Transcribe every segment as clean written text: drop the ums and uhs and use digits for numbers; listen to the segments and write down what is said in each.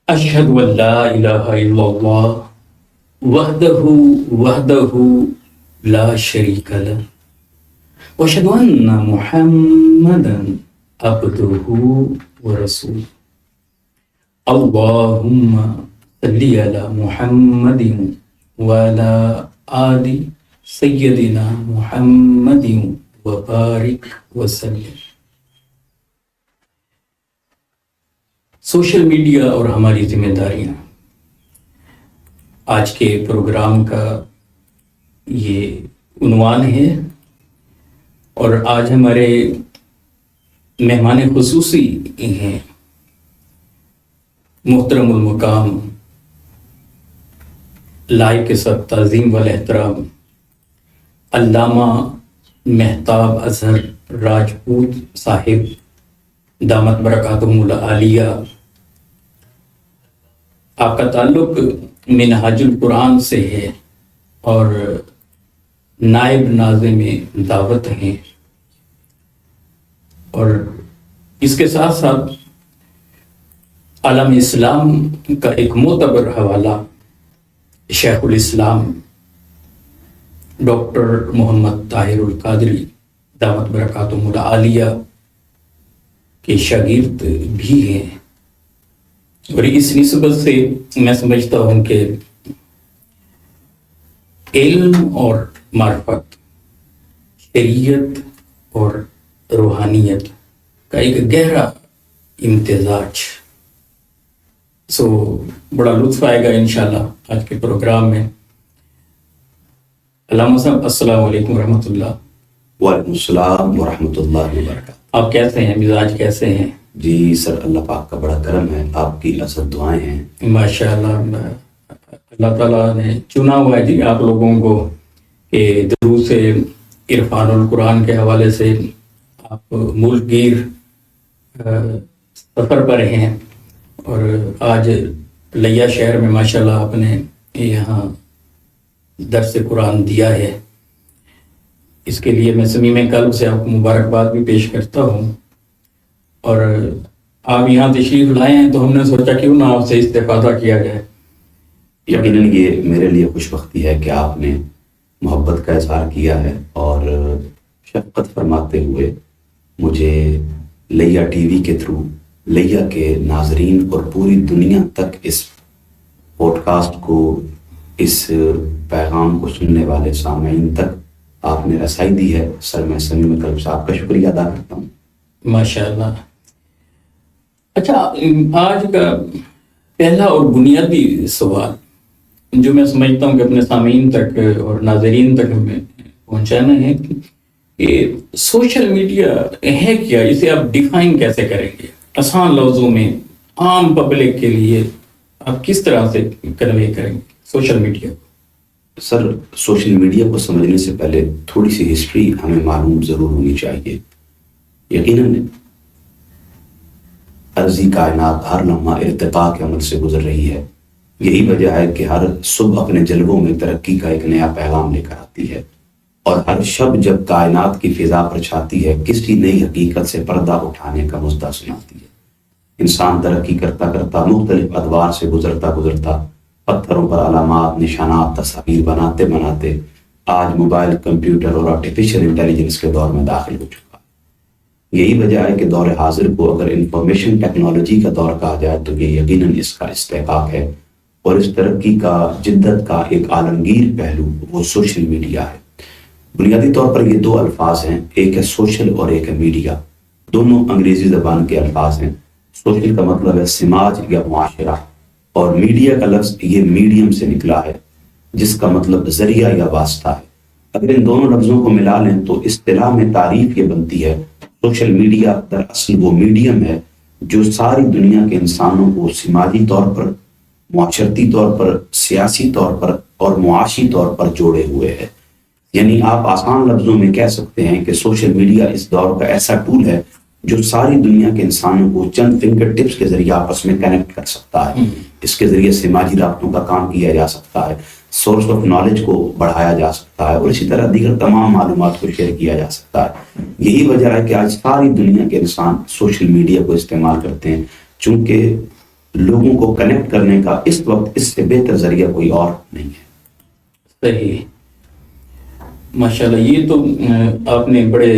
اشہد ان لا الہ الا اللہ وحدہ لا شریک لہ واشہد ان محمدا عبدہ ورسولہ اللہم صلی علی محمد وعلی آل سیدنا محمد وبارک وسلم۔ سوشل میڈیا اور ہماری ذمہ داریاں، آج کے پروگرام کا یہ عنوان ہے، اور آج ہمارے مہمان خصوصی ہیں محترم المقام، لائق کے سب تعظیم والاحترام علامہ مہتاب اظہر راجپوت صاحب دامت برکاتہم العالیہ۔ آپ کا تعلق منہاج القرآن سے ہے اور نائب ناظم دعوت ہیں، اور اس کے ساتھ ساتھ عالم اسلام کا ایک معتبر حوالہ شیخ الاسلام ڈاکٹر محمد طاہر القادری دامت برکاتہم العالیہ کے شاگرد بھی ہیں، اور اس نسبت سے میں سمجھتا ہوں کہ علم اور معرفت، شریعت اور روحانیت کا ایک گہرا امتزاج، بڑا لطف آئے گا انشاءاللہ آج کے پروگرام میں۔ علامہ صاحب السلام علیکم ورحمۃ اللہ۔ وعلیکم السلام ورحمۃ اللہ وبرکاتہ۔ آپ کیسے ہیں؟ مزاج کیسے ہیں؟ جی سر، اللہ پاک کا بڑا کرم ہے، آپ کی عزت دعائیں ہیں۔ ماشاءاللہ، اللہ تعالیٰ نے چنا ہوا ہے جی آپ لوگوں کو کہ دروس عرفان القرآن کے حوالے سے آپ ملک گیر سفر پر ہیں، اور آج لیا شہر میں ماشاءاللہ آپ نے یہاں درس قرآن دیا ہے۔ اس کے لیے میں صمیم قلب سے آپ کو مبارکباد بھی پیش کرتا ہوں، اور آپ یہاں تشریف لائے ہیں تو ہم نے سوچا کیوں نہ آپ سے استفادہ کیا جائے۔ یقیناً یہ میرے لیے خوش بختی ہے کہ آپ نے محبت کا اظہار کیا ہے اور شفقت فرماتے ہوئے مجھے لیا ٹی وی کے تھرو لیا کے ناظرین اور پوری دنیا تک اس پوڈ کاسٹ کو، اس پیغام کو سننے والے سامعین تک آپ نے رسائی دی ہے۔ سر میں صمیم قلب سے آپ کا شکریہ ادا کرتا ہوں۔ ماشاءاللہ۔ اچھا، آج کا پہلا اور بنیادی سوال جو میں سمجھتا ہوں کہ اپنے سامعین تک اور ناظرین تک ہمیں پہنچانا ہے کہ سوشل میڈیا ہے کیا؟ اسے آپ ڈیفائن کیسے کریں گے آسان لفظوں میں، عام پبلک کے لیے آپ کس طرح سے کنوے کریں گے سوشل میڈیا کو؟ سر، سوشل میڈیا کو سمجھنے سے پہلے تھوڑی سی ہسٹری ہمیں معلوم ضرور ہونی چاہیے۔ یقیناً ارضی کائنات ہر لمحہ ارتقاء کے عمل سے گزر رہی ہے۔ یہی وجہ ہے کہ ہر صبح اپنے جلووں میں ترقی کا ایک نیا پیغام لے کر آتی ہے، اور ہر شب جب کائنات کی فضا پر چھاتی ہے کسی نئی حقیقت سے پردہ اٹھانے کا مژدہ سناتی ہے۔ انسان ترقی کرتا کرتا مختلف ادوار سے گزرتا پتھروں پر علامات، نشانات، تصاویر بناتے بناتے آج موبائل، کمپیوٹر اور آرٹیفیشل انٹیلیجنس کے دور میں داخل ہو چکا ہے۔ یہی وجہ ہے کہ دور حاضر کو اگر انفارمیشن ٹیکنالوجی کا دور کہا جائے تو یہ یقیناً اس کا استحقاق ہے، اور اس ترقی کا، جدت کا ایک عالمگیر پہلو وہ سوشل میڈیا ہے۔ بنیادی طور پر یہ دو الفاظ ہیں، ایک ہے سوشل اور ایک ہے میڈیا۔ دونوں انگریزی زبان کے الفاظ ہیں۔ سوشل کا مطلب ہے سماج یا معاشرہ، اور میڈیا کا لفظ یہ میڈیم سے نکلا ہے جس کا مطلب ذریعہ یا واسطہ ہے۔ اگر ان دونوں لفظوں کو ملا لیں تو اصطلاح میں تعریف یہ بنتی ہے، سوشل میڈیا دراصل وہ میڈیم ہے جو ساری دنیا کے انسانوں کو سماجی طور پر، معاشرتی طور پر، سیاسی طور پر اور معاشی طور پر جوڑے ہوئے ہے۔ یعنی آپ آسان لفظوں میں کہہ سکتے ہیں کہ سوشل میڈیا اس دور کا ایسا ٹول ہے جو ساری دنیا کے انسانوں کو چند فنگر ٹپس کے ذریعے آپس میں کنیکٹ کر سکتا ہے۔ اس کے ذریعے سماجی رابطوں کا کام کیا جا سکتا ہے، سورس آف نالج کو بڑھایا جا سکتا ہے، اور اسی طرح دیگر تمام معلومات کو شیئر کیا جا سکتا ہے۔ یہی وجہ ہے کہ آج ساری دنیا کے انسان سوشل میڈیا کو استعمال کرتے ہیں، چونکہ لوگوں کو کنیکٹ کرنے کا اس وقت اس سے بہتر ذریعہ کوئی اور نہیں ہے. صحیح. ماشاءاللہ، یہ تو آپ نے بڑے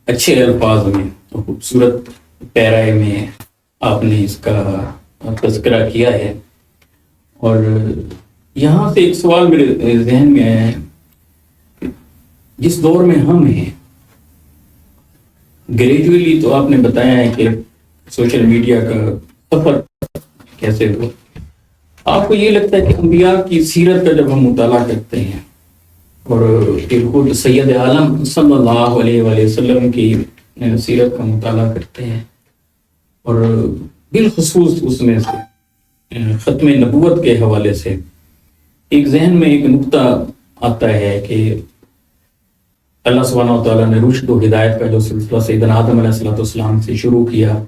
اچھے الفاظ میں خوبصورت پیرائے میں آپ نے اس کا تذکرہ کیا ہے. اور یہاں سے ایک سوال میرے ذہن میں آیا ہے، جس دور میں ہم ہیں، گریجولی تو آپ نے بتایا ہے کہ سوشل میڈیا کا سفر کیسے ہو. آپ کو یہ لگتا ہے کہ انبیاء کی سیرت کا جب ہم مطالعہ کرتے ہیں اور پھر خود سید عالم صلی اللہ علیہ وآلہ وسلم کی سیرت کا مطالعہ کرتے ہیں، اور بالخصوص اس میں سے ختم نبوت کے حوالے سے ایک ذہن میں ایک نقطہ آتا ہے کہ اللہ سبحانہ و تعالیٰ نے رشد و ہدایت کا جو سلسلہ سیدنا آدم علیہ السلام سے شروع کیا،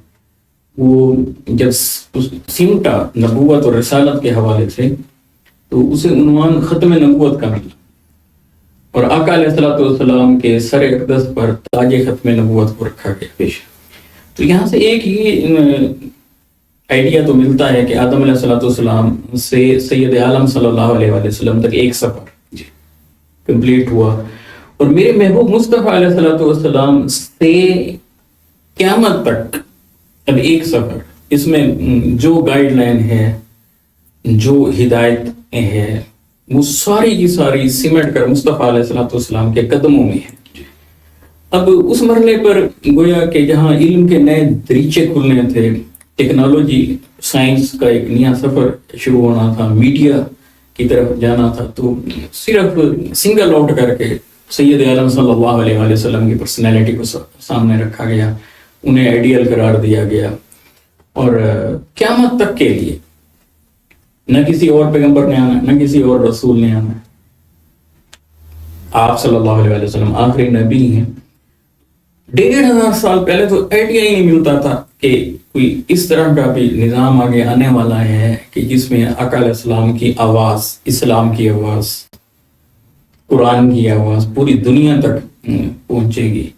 وہ جب سمٹا نبوت اور رسالت کے حوالے سے تو اسے عنوان ختم نبوت کا ملا، اور آقا علیہ السلام کے سر اقدس پر تاج ختم نبوت کو رکھا گیا. تو یہاں سے ایک ہی آئیڈیا تو ملتا ہے کہ آدم علیہ السلام سے سید عالم صلی اللہ علیہ وآلہ وسلم تک ایک سفر کمپلیٹ ہوا، اور میرے محبوب مصطفیٰ علیہ السلام سے قیامت تک اب ایک سفر. اس میں جو گائیڈ لائن ہے، جو ہدایت ہے، وہ ساری کی ساری سمٹ کر مصطفیٰ علیہ السلام کے قدموں میں ہے. اب اس مرحلے پر گویا کہ جہاں علم کے نئے دریچے کھلنے تھے، ٹیکنالوجی سائنس کا ایک نیا سفر شروع ہونا تھا، میڈیا کی طرف جانا تھا، تو صرف سنگل آؤٹ کر کے سید عالم صلی اللہ علیہ وآلہ وسلم کی پرسنالٹی کو سامنے رکھا گیا، انہیں آئیڈیل قرار دیا گیا، اور قیامت تک کے لیے نہ کسی اور پیغمبر نے آنا، نہ کسی اور رسول نے آنا. آپ صلی اللہ علیہ وسلم آخری نبی ہیں. 1500 سال پہلے تو آئیڈیا ہی نہیں ملتا تھا کہ کوئی اس طرح کا بھی نظام آگے آنے والا ہے کہ جس میں آقا علیہ السلام کی آواز، اسلام کی آواز، قرآن کی آواز پوری دنیا تک پہنچے گی.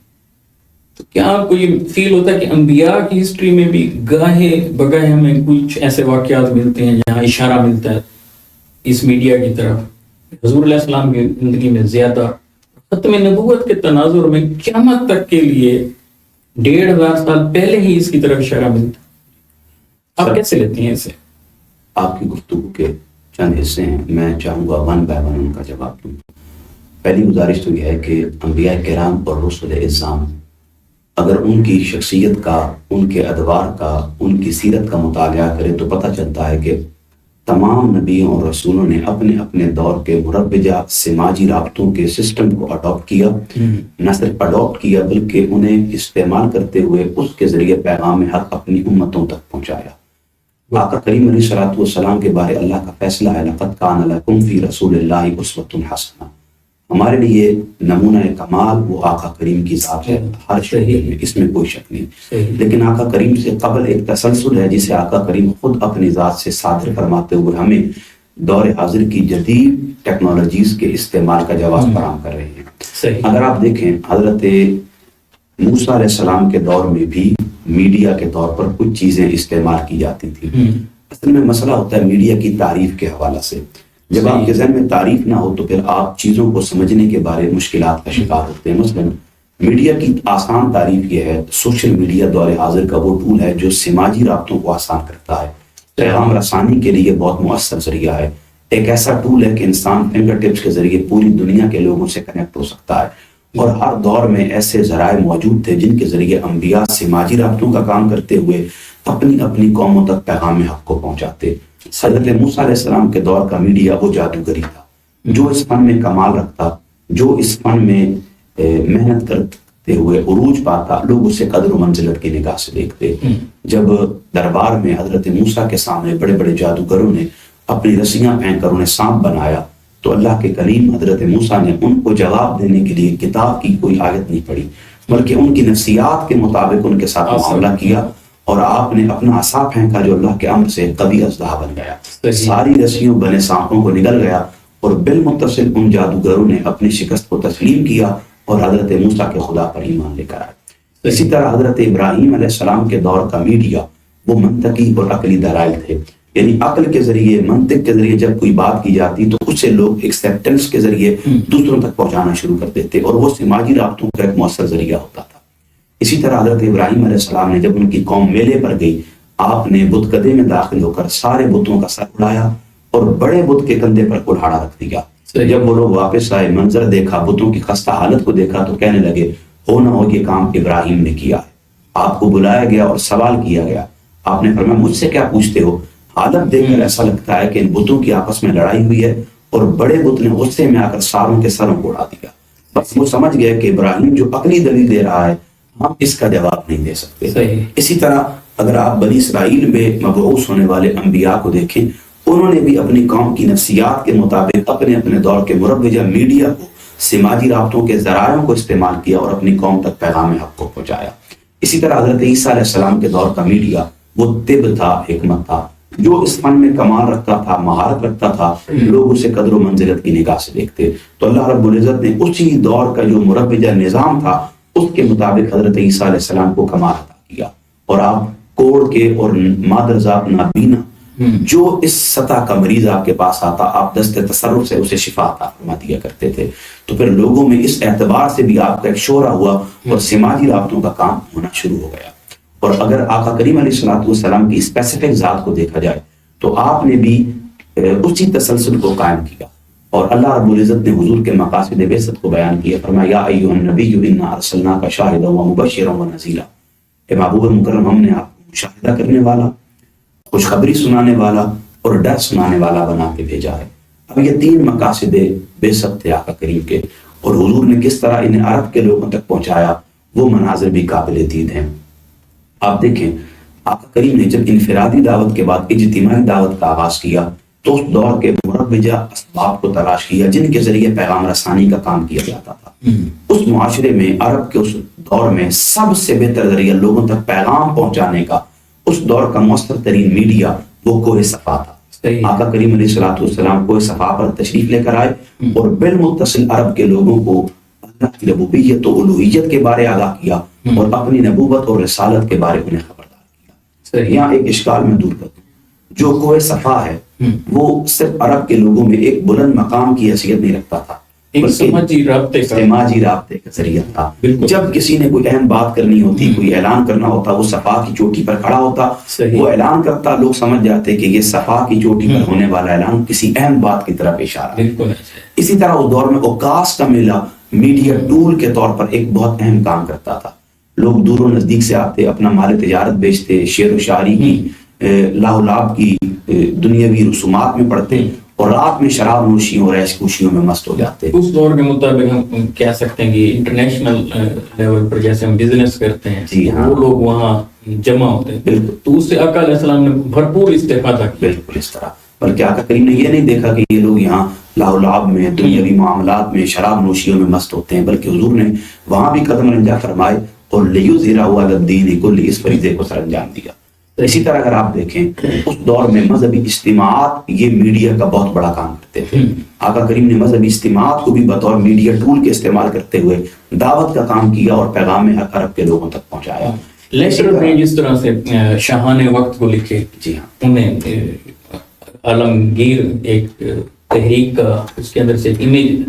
تو کیا آپ کو یہ فیل ہوتا ہے کہ انبیاء کی ہسٹری میں بھی گاہے بگاہے ہمیں کچھ ایسے واقعات ملتے ہیں جہاں اشارہ ملتا ہے اس میڈیا کی طرف؟ حضور علیہ السلام کی زندگی میں زیادہ ختم نبوت کے تناظر میں قیامت تک کے لیے 1500 سال پہلے ہی اس کی طرف اشارہ ملتا ہے. آپ کیسے لیتے ہیں اسے؟ آپ کی گفتگو کے چند حصے ہیں، میں چاہوں گا ون بائی ون ان کا جواب دوں. پہلی گزارش تو یہ ہے کہ انبیاء کرام اور رسول اعظام اگر ان کی شخصیت کا، ان کے ادوار کا، ان کی سیرت کا مطالعہ کرے تو پتہ چلتا ہے کہ تمام نبیوں اور رسولوں نے اپنے اپنے دور کے مروجہ سماجی رابطوں کے سسٹم کو اڈاپٹ کیا. نہ صرف اڈاپٹ کیا بلکہ انہیں استعمال کرتے ہوئے اس کے ذریعے پیغام حق اپنی امتوں تک پہنچایا. آقا کریم علیہ السلام کے بارے اللہ کا فیصلہ ہے، لقد کان لکم فی رسول اللہ اسوۃ حسنہ. ہمارے لیے نمونہ کمال وہ آقا کریم کی ذات ہے ہر شعبے میں، اس میں کوئی شک نہیں. لیکن آقا کریم سے قبل ایک تسلسل ہے جسے آقا کریم خود اپنی ذات سے صادر فرماتے ہوئے ہمیں دور حاضر کی جدید ٹیکنالوجیز کے استعمال کا جواز فراہم کر رہے ہیں. اگر آپ دیکھیں حضرت موسیٰ علیہ السلام کے دور میں بھی میڈیا کے طور پر کچھ چیزیں استعمال کی جاتی تھیں. اصل میں مسئلہ ہوتا ہے میڈیا کی تعریف کے حوالے سے. جب آپ کے ذہن میں تعریف نہ ہو تو پھر آپ چیزوں کو سمجھنے کے بارے مشکلات کا شکار ہوتے ہیں. مثلا میڈیا کی آسان تعریف یہ ہے، سوشل میڈیا دور حاضر کا وہ ٹول ہے جو سماجی رابطوں کو آسان کرتا ہے، پیغام رسانی کے لیے بہت مؤثر ذریعہ ہے. ایک ایسا ٹول ہے کہ انسان فنگر ٹپس کے ذریعے پوری دنیا کے لوگوں سے کنیکٹ ہو سکتا ہے. اور ہر دور میں ایسے ذرائع موجود تھے جن کے ذریعے انبیاء سماجی رابطوں کا کام کرتے ہوئے اپنی اپنی قوموں تک پیغام حق کو پہنچاتے. حضرت موسیٰ علیہ السلام کے دور کا میڈیا وہ جادوگری تھا جو اس فن میں کمال رکھتا، جو اس فن میں محنت کرتے ہوئے عروج پاتا، لوگ اسے قدر و منزلت کی نگاہ سے دیکھتے. جب دربار میں حضرت موسیٰ کے سامنے بڑے بڑے جادوگروں نے اپنی رسیاں پھینک کر انہیں سانپ بنایا تو اللہ کے کلیم حضرت موسیٰ نے ان کو جواب دینے کے لیے کتاب کی کوئی آیت نہیں پڑھی بلکہ ان کی نفسیات کے مطابق ان کے ساتھ معاملہ کیا، اور آپ نے اپنا عصا پھینکا جو اللہ کے امر سے قوی اژدہا بن گیا، ساری رسیوں بنے سانپوں کو نگل گیا، اور بالمتصل ان جادوگروں نے اپنی شکست کو تسلیم کیا اور حضرت موسیٰ کے خدا پر ایمان لے کر آئے. اسی طرح حضرت ابراہیم علیہ السلام کے دور کا میڈیا وہ منطقی اور عقلی دلائل تھے. یعنی عقل کے ذریعے، منطق کے ذریعے جب کوئی بات کی جاتی تو اسے لوگ ایکسیپٹنس کے ذریعے دوسروں تک پہنچانا شروع کر دیتے، اور وہ سماجی رابطوں کا ایک مؤثر ذریعہ ہوتا تھا. اسی طرح حضرت ابراہیم علیہ السلام نے جب ان کی قوم میلے پر گئی، آپ نے بت کدے میں داخل ہو کر سارے بتوں کا سر اڑایا اور بڑے بت کے کندھے پر کلہاڑا رکھ دیا. جب وہ لوگ واپس آئے، منظر دیکھا، بتوں کی خستہ حالت کو دیکھا، تو کہنے لگے ہو نہ ہو یہ کام ابراہیم نے کیا ہے. آپ کو بلایا گیا اور سوال کیا گیا. آپ نے فرمایا مجھ سے کیا پوچھتے ہو؟ حالت دیکھ کر ایسا لگتا ہے کہ ان بتوں کی آپس میں لڑائی ہوئی ہے اور بڑے بت نے غصے میں آ کر ساروں کے سروں کو اڑا دیا. بس وہ سمجھ گئے کہ ابراہیم جو عقلی دلیل دے رہا ہے ہم اس کا جواب نہیں دے سکتے. اسی طرح اگر آپ بنی اسرائیل میں مبعوث ہونے والے انبیاء کو دیکھیں، انہوں نے بھی اپنی قوم کی نفسیات کے مطابق اپنے اپنے دور کے مروجہ میڈیا کو، سماجی رابطوں کے ذرائعوں کو استعمال کیا اور اپنی قوم تک پیغام حق کو پہنچایا. اسی طرح حضرت عیسیٰ علیہ السلام کے دور کا میڈیا وہ طب تھا، حکمت تھا. جو اس فن میں کمال رکھتا تھا، مہارت رکھتا تھا، لوگ اسے قدر و منزلت کی نگاہ سے دیکھتے. تو اللہ رب العزت نے اسی دور کا جو مروجہ نظام تھا اس کے مطابق حضرت عیسیٰ علیہ السلام کو کمال عطا کیا. اور آپ کوڑ کے اور مادرزاد نابینا جو اس سطح کا مریض آپ کے پاس آتا، آپ دست تصرف سے اسے شفا عطا فرما دیا کرتے تھے. تو پھر لوگوں میں اس اعتبار سے بھی آپ کا ایک شعرہ ہوا اور سماجی رابطوں کا کام ہونا شروع ہو گیا. اور اگر آقا کریم علیہ السلام کی اسپیسیفک ذات کو دیکھا جائے تو آپ نے بھی اسی تسلسل کو قائم کیا. اور اللہ رب العزت نے حضور کے مقاصد بعثت کو بیان کیا. فرمایا یا ایھا النبی انا ارسلناک شاہدا ومبشرا ونذیرا. اے محبوب مکرم، ہم نے آپ کو مشاہدہ کرنے والا، خوشخبری سنانے والا اور ڈر سنانے والا بنا کے بھیجا ہے. اب یہ تین مقاصد بعثت تھے آقا کریم کے، اور حضور نے کس طرح انہیں عرب کے لوگوں تک پہنچایا وہ مناظر بھی قابل دید ہیں. آپ دیکھیں آقا کریم نے جب انفرادی دعوت کے بعد اجتماعی دعوت کا آغاز کیا تو اس دور کے مروجہ اسباب کو تلاش کیا جن کے ذریعے پیغام رسانی کا کام کیا جاتا تھا. اس معاشرے میں، عرب کے اس دور میں سب سے بہتر ذریعہ لوگوں تک پیغام پہنچانے کا، اس دور کا مؤثر ترین میڈیا وہ کوہ صفا تھا. آقا کریم علیہ السلام کوہ صفا پر تشریف لے کر آئے اور بالمتصل عرب کے لوگوں کو اللہ کی ربوبیت و الوہیت کے بارے آگاہ کیا اور اپنی نبوت اور رسالت کے بارے انہیں خبردار کیا. یہاں ایک اشکال میں دور کر دوں، جو کوہ صفا ہے وہ صرف عرب کے لوگوں میں ایک بلند مقام کی حیثیت نہیں رکھتا تھا، سماجی رابطے کا ذریعہ تھا. جب کسی نے کوئی اہم بات کرنی ہوتی، کوئی اعلان کرنا ہوتا، وہ صفا کی چوٹی پر کھڑا ہوتا، وہ اعلان کرتا، لوگ سمجھ جاتے کہ یہ صفا کی چوٹی پر ہونے والا اعلان کسی اہم بات کی طرف اشارہ ہے. اسی طرح اس دور میں اوقاس کا میلہ میڈیا ٹول کے طور پر ایک بہت اہم کام کرتا تھا. لوگ دور و نزدیک سے آتے، اپنا مال تجارت بیچتے، شعر و شاعری کی لاہ و لعب کی دنیاوی رسومات میں پڑتے اور رات میں شراب نوشیوں اور عیش کوشیوں میں مست ہو جاتے. اس دور کے مطابق ہم کہہ سکتے ہیں کہ انٹرنیشنل لیول پر جیسے ہم بزنس کرتے ہیں، جی ہاں، وہ لوگ وہاں جمع ہوتے ہیں. بالکل. تو اس سے آقا علیہ السلام نے بھرپور استفادہ کیا. بالکل اس طرح. بلکہ آقا کریم نے یہ نہیں دیکھا کہ یہ لوگ یہاں لاہ و لعب میں، دنیاوی معاملات میں، شراب نوشیوں میں مست ہوتے ہیں، بلکہ حضور نے وہاں بھی قدم رنجا فرمائے اور لیظہرہ علی الدین کلہ، اس فریضے کو سر انجام دیا. اسی طرح اگر آپ دیکھیں اس دور میں مذہبی اجتماعات یہ میڈیا کا بہت بڑا کام کرتے تھے. آقا کریم نے مذہبی اجتماعات کو بھی بطور میڈیا ٹول کے استعمال کرتے ہوئے دعوت کا کام کیا اور پیغام حق عرب کے لوگوں تک پہنچایا. لیٹر میں جس طرح سے شاہان وقت کو لکھے، جی ہاں، انہیں عالمگیر ایک تحریک کا اس کے اندر سے ایک امیج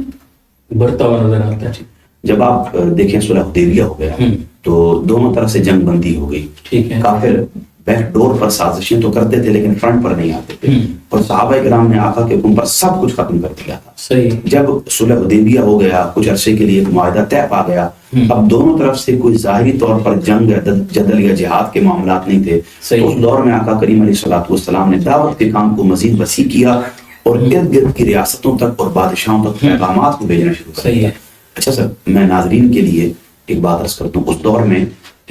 بھرتا ہوا نظر آتا ہے. جب آپ دیکھیں صلح حدیبیہ ہو گیا تو دونوں طرف سے جنگ بندی ہو گئی. ٹھیک ہے، کافر بیک ڈور پر سازشیں تو کرتے تھے لیکن فرنٹ پر نہیں آتے تھے، اور صحابہ کرام نے آقا کے حکم پر سب کچھ ختم کر دیا تھا. صحیح. جب صلح حدیبیہ ہو گیا، کچھ عرصے کے لیے ایک معاہدہ طے پا گیا، اب دونوں طرف سے کوئی ظاہری طور پر جنگ، جدل یا جہاد کے معاملات نہیں تھے. اس دور میں آقا کریم علیہ السلام نے دعوت کے کام کو مزید وسیع کیا اور ارد گرد کی ریاستوں تک اور بادشاہوں تک پیغامات کو بھیجنا شروع کر دیا. اچھا سر، میں ناظرین کے لیے ایک بات عرض کرتا ہوں. اس دور میں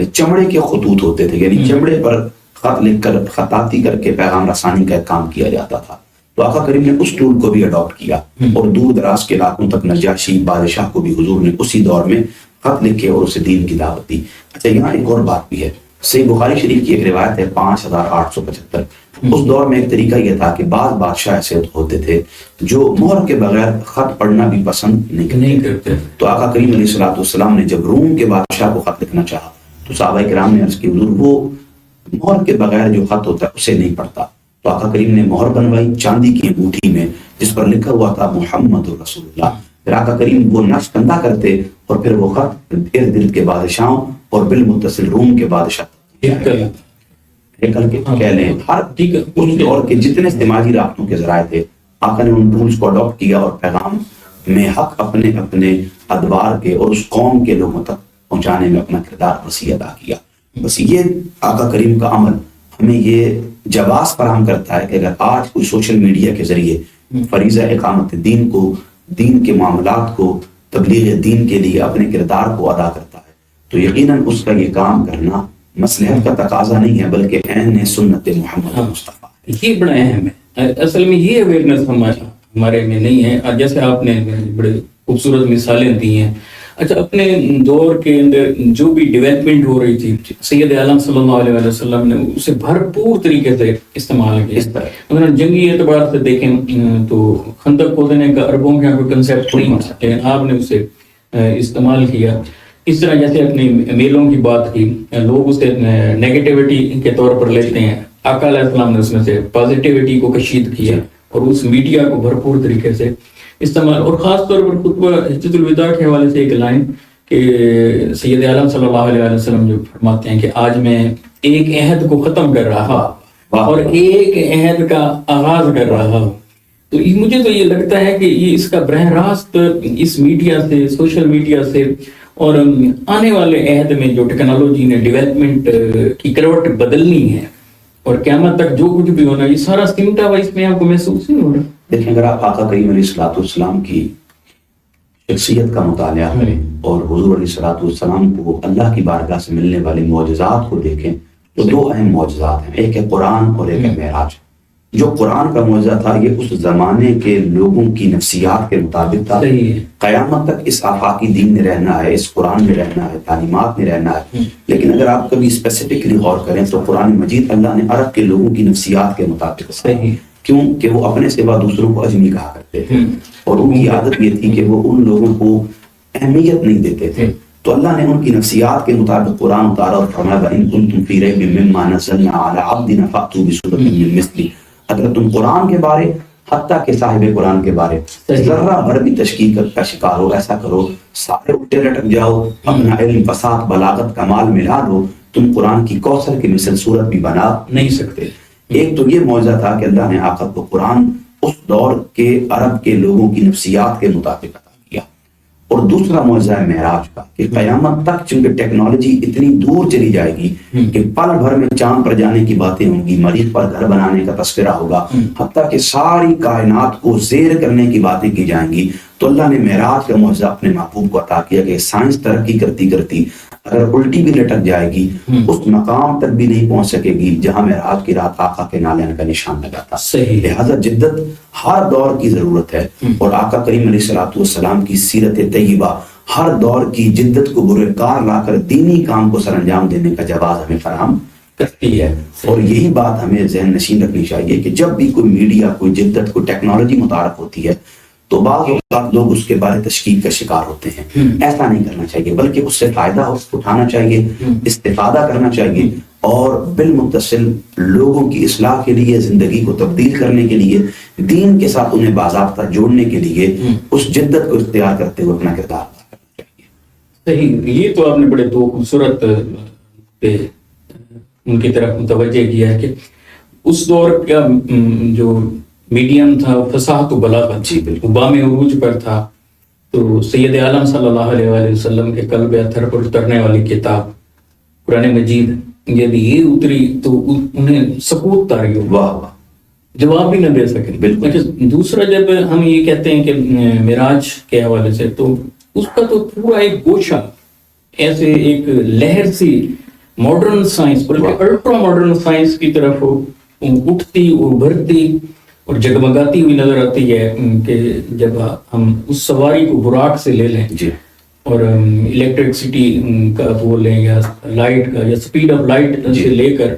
چمڑے کے خطوط ہوتے تھے، یعنی چمڑے پر خط لکھ کر، خطاطی کر کے پیغام رسانی کا ایک کام کیا جاتا تھا. تو آقا کریم نے اس ٹول کو بھی اڈاپٹ کیا اور دور دراز کے علاقوں تک نجاشی بادشاہ کو بھی حضور نے اسی دور میں خط لکھے اور اسے دین کی دعوت دی. اچھا، یہاں ایک اور بات بھی ہے. صحیح بخاری شریف کی ایک روایت ہے 5875. اس دور میں ایک طریقہ یہ تھا کہ بعض بادشاہ ایسے ہوتے تھے جو مہر کے بغیر خط پڑھنا بھی پسند نہیں کرتے. تو آقا کریم علیہ السلام نے جب روم کے بادشاہ کو خط لکھنا چاہا تو صحابہ کرام نے عرض کی حضور وہ مہر کے بغیر جو خط ہوتا ہے اسے نہیں پڑھتا. تو آقا کریم نے مہر بنوائی چاندی کی انگوٹھی میں جس پر لکھا ہوا تھا محمد رسول اللہ. پھر آقا کریم وہ نقش بندہ کرتے اور پھر وہ خط ارد گرد کے بادشاہوں اور بالمتصل روم کے بادشاہ ہیکل کے کہہ لیں ہر اس دور کے جتنے سماجی رابطوں کے ذرائع تھے آقا نے ان رولز کو اڈاپٹ کیا اور پیغام میں حق اپنے اپنے ادوار کے اور اس قوم کے لوگوں تک پہنچانے میں اپنا کردار وسیع ادا کیا. بس یہ آقا کریم کا عمل ہمیں یہ جواز فراہم کرتا ہے کہ اگر آج کوئی سوشل میڈیا کے ذریعے فریضہ اقامت دین کو، دین کے معاملات کو، تبلیغ دین کے لیے اپنے کردار کو ادا کرتا ہے تو یقیناً اس کا یہ کام کرنا مصلحت کا تقاضا نہیں ہے بلکہ عین سنت محمد مصطفیٰ. یہ بڑا اہم ہے. اصل میں یہ اویئرنیس ہمارے میں نہیں ہے. جیسے آپ نے بڑے خوبصورت مثالیں دی ہیں. اچھا، اپنے دور کے اندر جو بھی ڈیولپمنٹ ہو رہی تھی سید عالم صلی اللہ علیہ وسلم نے اسے بھرپور طریقے سے استعمال کیا. اگر جنگی اعتبار سے دیکھیں تو خندق کھودنے کا عربوں کے یہاں کوئی کنسیپٹ نہیں تھا لیکن آپ نے اسے استعمال کیا. اس طرح جیسے اپنی میلوں کی بات کی، لوگ اسے نیگیٹیوٹی کے طور پر لیتے ہیں. آقا علیہ السلام نے اس میں سے پازیٹیوٹی کو کشید کیا اور اس میڈیا کو بھرپور طریقے سے استعمال. اور خاص طور پر خطبہ حجۃ الوداع کے حوالے سے ایک لائن کہ سید عالم صلی اللہ علیہ وسلم جو فرماتے ہیں کہ آج میں ایک عہد کو ختم کر رہا اور ایک عہد کا آغاز کر رہا ہوں. تو مجھے تو یہ لگتا ہے کہ یہ اس کا براہ راست اس میڈیا سے، سوشل میڈیا سے اور آنے والے عہد میں جو ٹیکنالوجی نے ڈیولپمنٹ کی کروٹ بدلنی ہے اور قیامت تک جو کچھ بھی ہونا، یہ سارا سمٹا ہوا اس میں آپ کو محسوس نہیں ہو رہا؟ دیکھیں، اگر آپ آقا کریم علیہ الصلوۃ والسلام کی شخصیت کا مطالعہ کریں اور حضور علیہ الصلوۃ والسلام کو اللہ کی بارگاہ سے ملنے والے معجزات کو دیکھیں تو دو اہم معجزات ہیں، ایک ہے قرآن اور ایک ہے معراج. جو قرآن کا معجزہ تھا یہ اس زمانے کے لوگوں کی نفسیات کے مطابق تھا. قیامت تک اس آفاقی دین میں رہنا ہے، اس قرآن میں رہنا ہے، تعلیمات میں رہنا ہے. لیکن اگر آپ کبھی اسپیسیفکلی غور کریں تو قرآن مجید اللہ نے عرب کے لوگوں کی نفسیات کے مطابق کیوں کہ وہ اپنے سوا دوسروں کو اجمی کہا کرتے تھے اور ان کی عادت یہ تھی کہ وہ ان لوگوں کو اہمیت نہیں دیتے تھے. تو اللہ نے ان کی نفسیات کے مطابق قرآن اتارا اور فرمایا وَإِن كُنتُمْ فِي رَيْبٍ مِّمَّا نَزَّلْنَا عَلَىٰ عَبْدِنَا فَأْتُوا بِسُورَةٍ مِّن مِّثْلِهِ. اگر تم قرآن کے بارے، حتیٰ کہ صاحب قرآن کے بارے ذرہ بھر بھی تشکیق کا شکار ہو، ایسا کرو سارے الٹے لٹک جاؤ، اپنا علم، فصاحت، بلاغت، کمال ملا دو، تم قرآن کی کوثر کی مثل صورت بھی بنا نہیں سکتے. ایک تو یہ معجزہ تھا کہ اللہ نے آقا کو قرآن اس دور کے عرب کے لوگوں کی نفسیات کے مطابق عطا کیا. اور دوسرا معجزہ ہے معراج کا کہ قیامت تک چونکہ ٹیکنالوجی اتنی دور چلی جائے گی کہ پل بھر میں چاند پر جانے کی باتیں ہوں گی، مریخ پر گھر بنانے کا تذکرہ ہوگا، حتیٰ کہ ساری کائنات کو زیر کرنے کی باتیں کی جائیں گی. تو اللہ نے معراج کا معجزہ اپنے محبوب کو عطا کیا کہ سائنس ترقی کرتی کرتی اگر الٹی بھی لٹک جائے گی اس مقام تک بھی نہیں پہنچ سکے گی جہاں معراج کی رات آقا کے نالین کا نشان لگا تھا. لہذا جدت ہر دور کی ضرورت ہے اور آقا کریم علیہ الصلوۃ والسلام کی سیرت طیبہ ہر دور کی جدت کو برے کار لا کر دینی کام کو سر انجام دینے کا جواز ہمیں فراہم کرتی ہے. اور یہی بات ہمیں ذہن نشین رکھنی چاہیے کہ جب بھی کوئی میڈیا، کوئی جدت، کوئی ٹیکنالوجی متعارف ہوتی ہے تو بعض اوقات لوگ اس کے بارے تشکیک کا شکار ہوتے ہیں. ایسا نہیں کرنا چاہیے بلکہ اس سے فائدہ اٹھانا چاہیے، استفادہ کرنا چاہیے اور بالمتصل لوگوں کی اصلاح کے لیے، زندگی کو تبدیل کرنے کے لیے، دین کے ساتھ انہیں باضابطہ جوڑنے کے لیے اس جدت کو اختیار کرتے ہوئے اپنا کردار ادا کرنا چاہیے. صحیح. یہ تو آپ نے بڑے دو خوبصورت ان کی طرف متوجہ کیا ہے کہ اس دور کا جو میڈیم تھا فصاحت و بلاغت بام عروج پر تھا. تو سید عالم صلی اللہ علیہ وآلہ وسلم کے قلب اطہر پر اترنے والی کتاب قرآن مجید جب یہ اتری تو انہیں سکوت طاری ہو، واہ واہ، جواب بھی نہ دے سکے. بالکل. دوسرا جب ہم یہ کہتے ہیں کہ معراج کے حوالے سے تو اس کا تو پورا ایک گوشہ ایسے ایک لہر سی ماڈرن سائنس بلکہ الٹرا ماڈرن سائنس کی طرف اٹھتی ابھرتی اور جگمگاتی ہوئی نظر آتی ہے کہ جب ہم اس سواری کو براق سے لے لیں اور الیکٹرکسٹی کا وہ لیں یا لائٹ کا یا سپیڈ آف لائٹ سے لے کر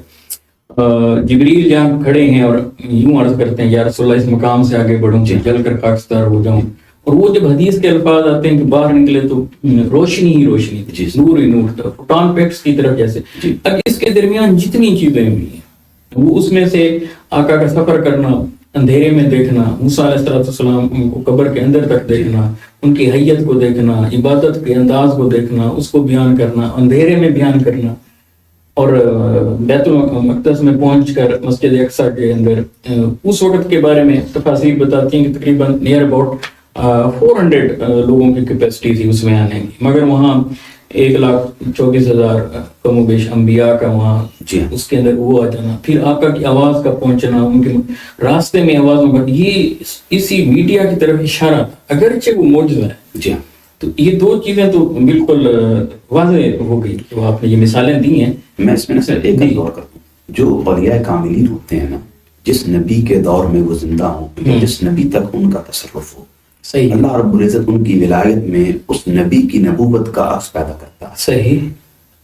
جبریل جہاں کھڑے ہیں اور یوں عرض کرتے ہیں یا رسول اللہ اس مقام سے آگے بڑھوں جل کر خاکستار ہو جاؤں اور وہ جب حدیث کے الفاظ آتے ہیں کہ باہر نکلے تو روشنی ہی روشنی تھی، جی، نور ہی نور تھا، فوٹون پیکس کی طرف جیسے. اب اس کے درمیان جتنی چیزیں ہوئی ہیں وہ اس میں سے آقا کا سفر کرنا، اندھیرے میں دیکھنا، موسیٰ علیہ السلام کو قبر کے اندر تک دیکھنا، ان کی حیت کو دیکھنا، عبادت کے انداز کو دیکھنا، اس کو بیان کرنا، اندھیرے میں بیان کرنا، اور بیت المقدس میں پہنچ کر مسجد اقصیٰ کے اندر اس وقت کے بارے میں تفاصیر بتاتی ہیں کہ تقریباً نیئر اباؤٹ 400 لوگوں کی کیپیسٹی تھی اس میں آنے کی، مگر وہاں 1,24,000 کم و بیش انبیاء کا وہاں اس کے اندر وہ آ جانا، پھر آقا کی آواز کا پہنچنا، ان کے راستے میں آوازوں کا، یہ اسی میڈیا کی طرف اشارہ تھا، اگرچہ وہ معجزہ ہے. جی. تو یہ دو چیزیں تو بالکل واضح ہو گئی جو آپ نے یہ مثالیں دی ہیں. میں اس میں سے ایک غور کرتا ہوں، جو اولیاء کاملین ہوتے ہیں نا، جس نبی کے دور میں وہ زندہ ہوں، جس نبی تک ان کا تصرف ہو، صحیح، اللہ رب العزت ان کی ولایت میں اس نبی کی نبوت کا عکس پیدا کرتا ہے. صحیح.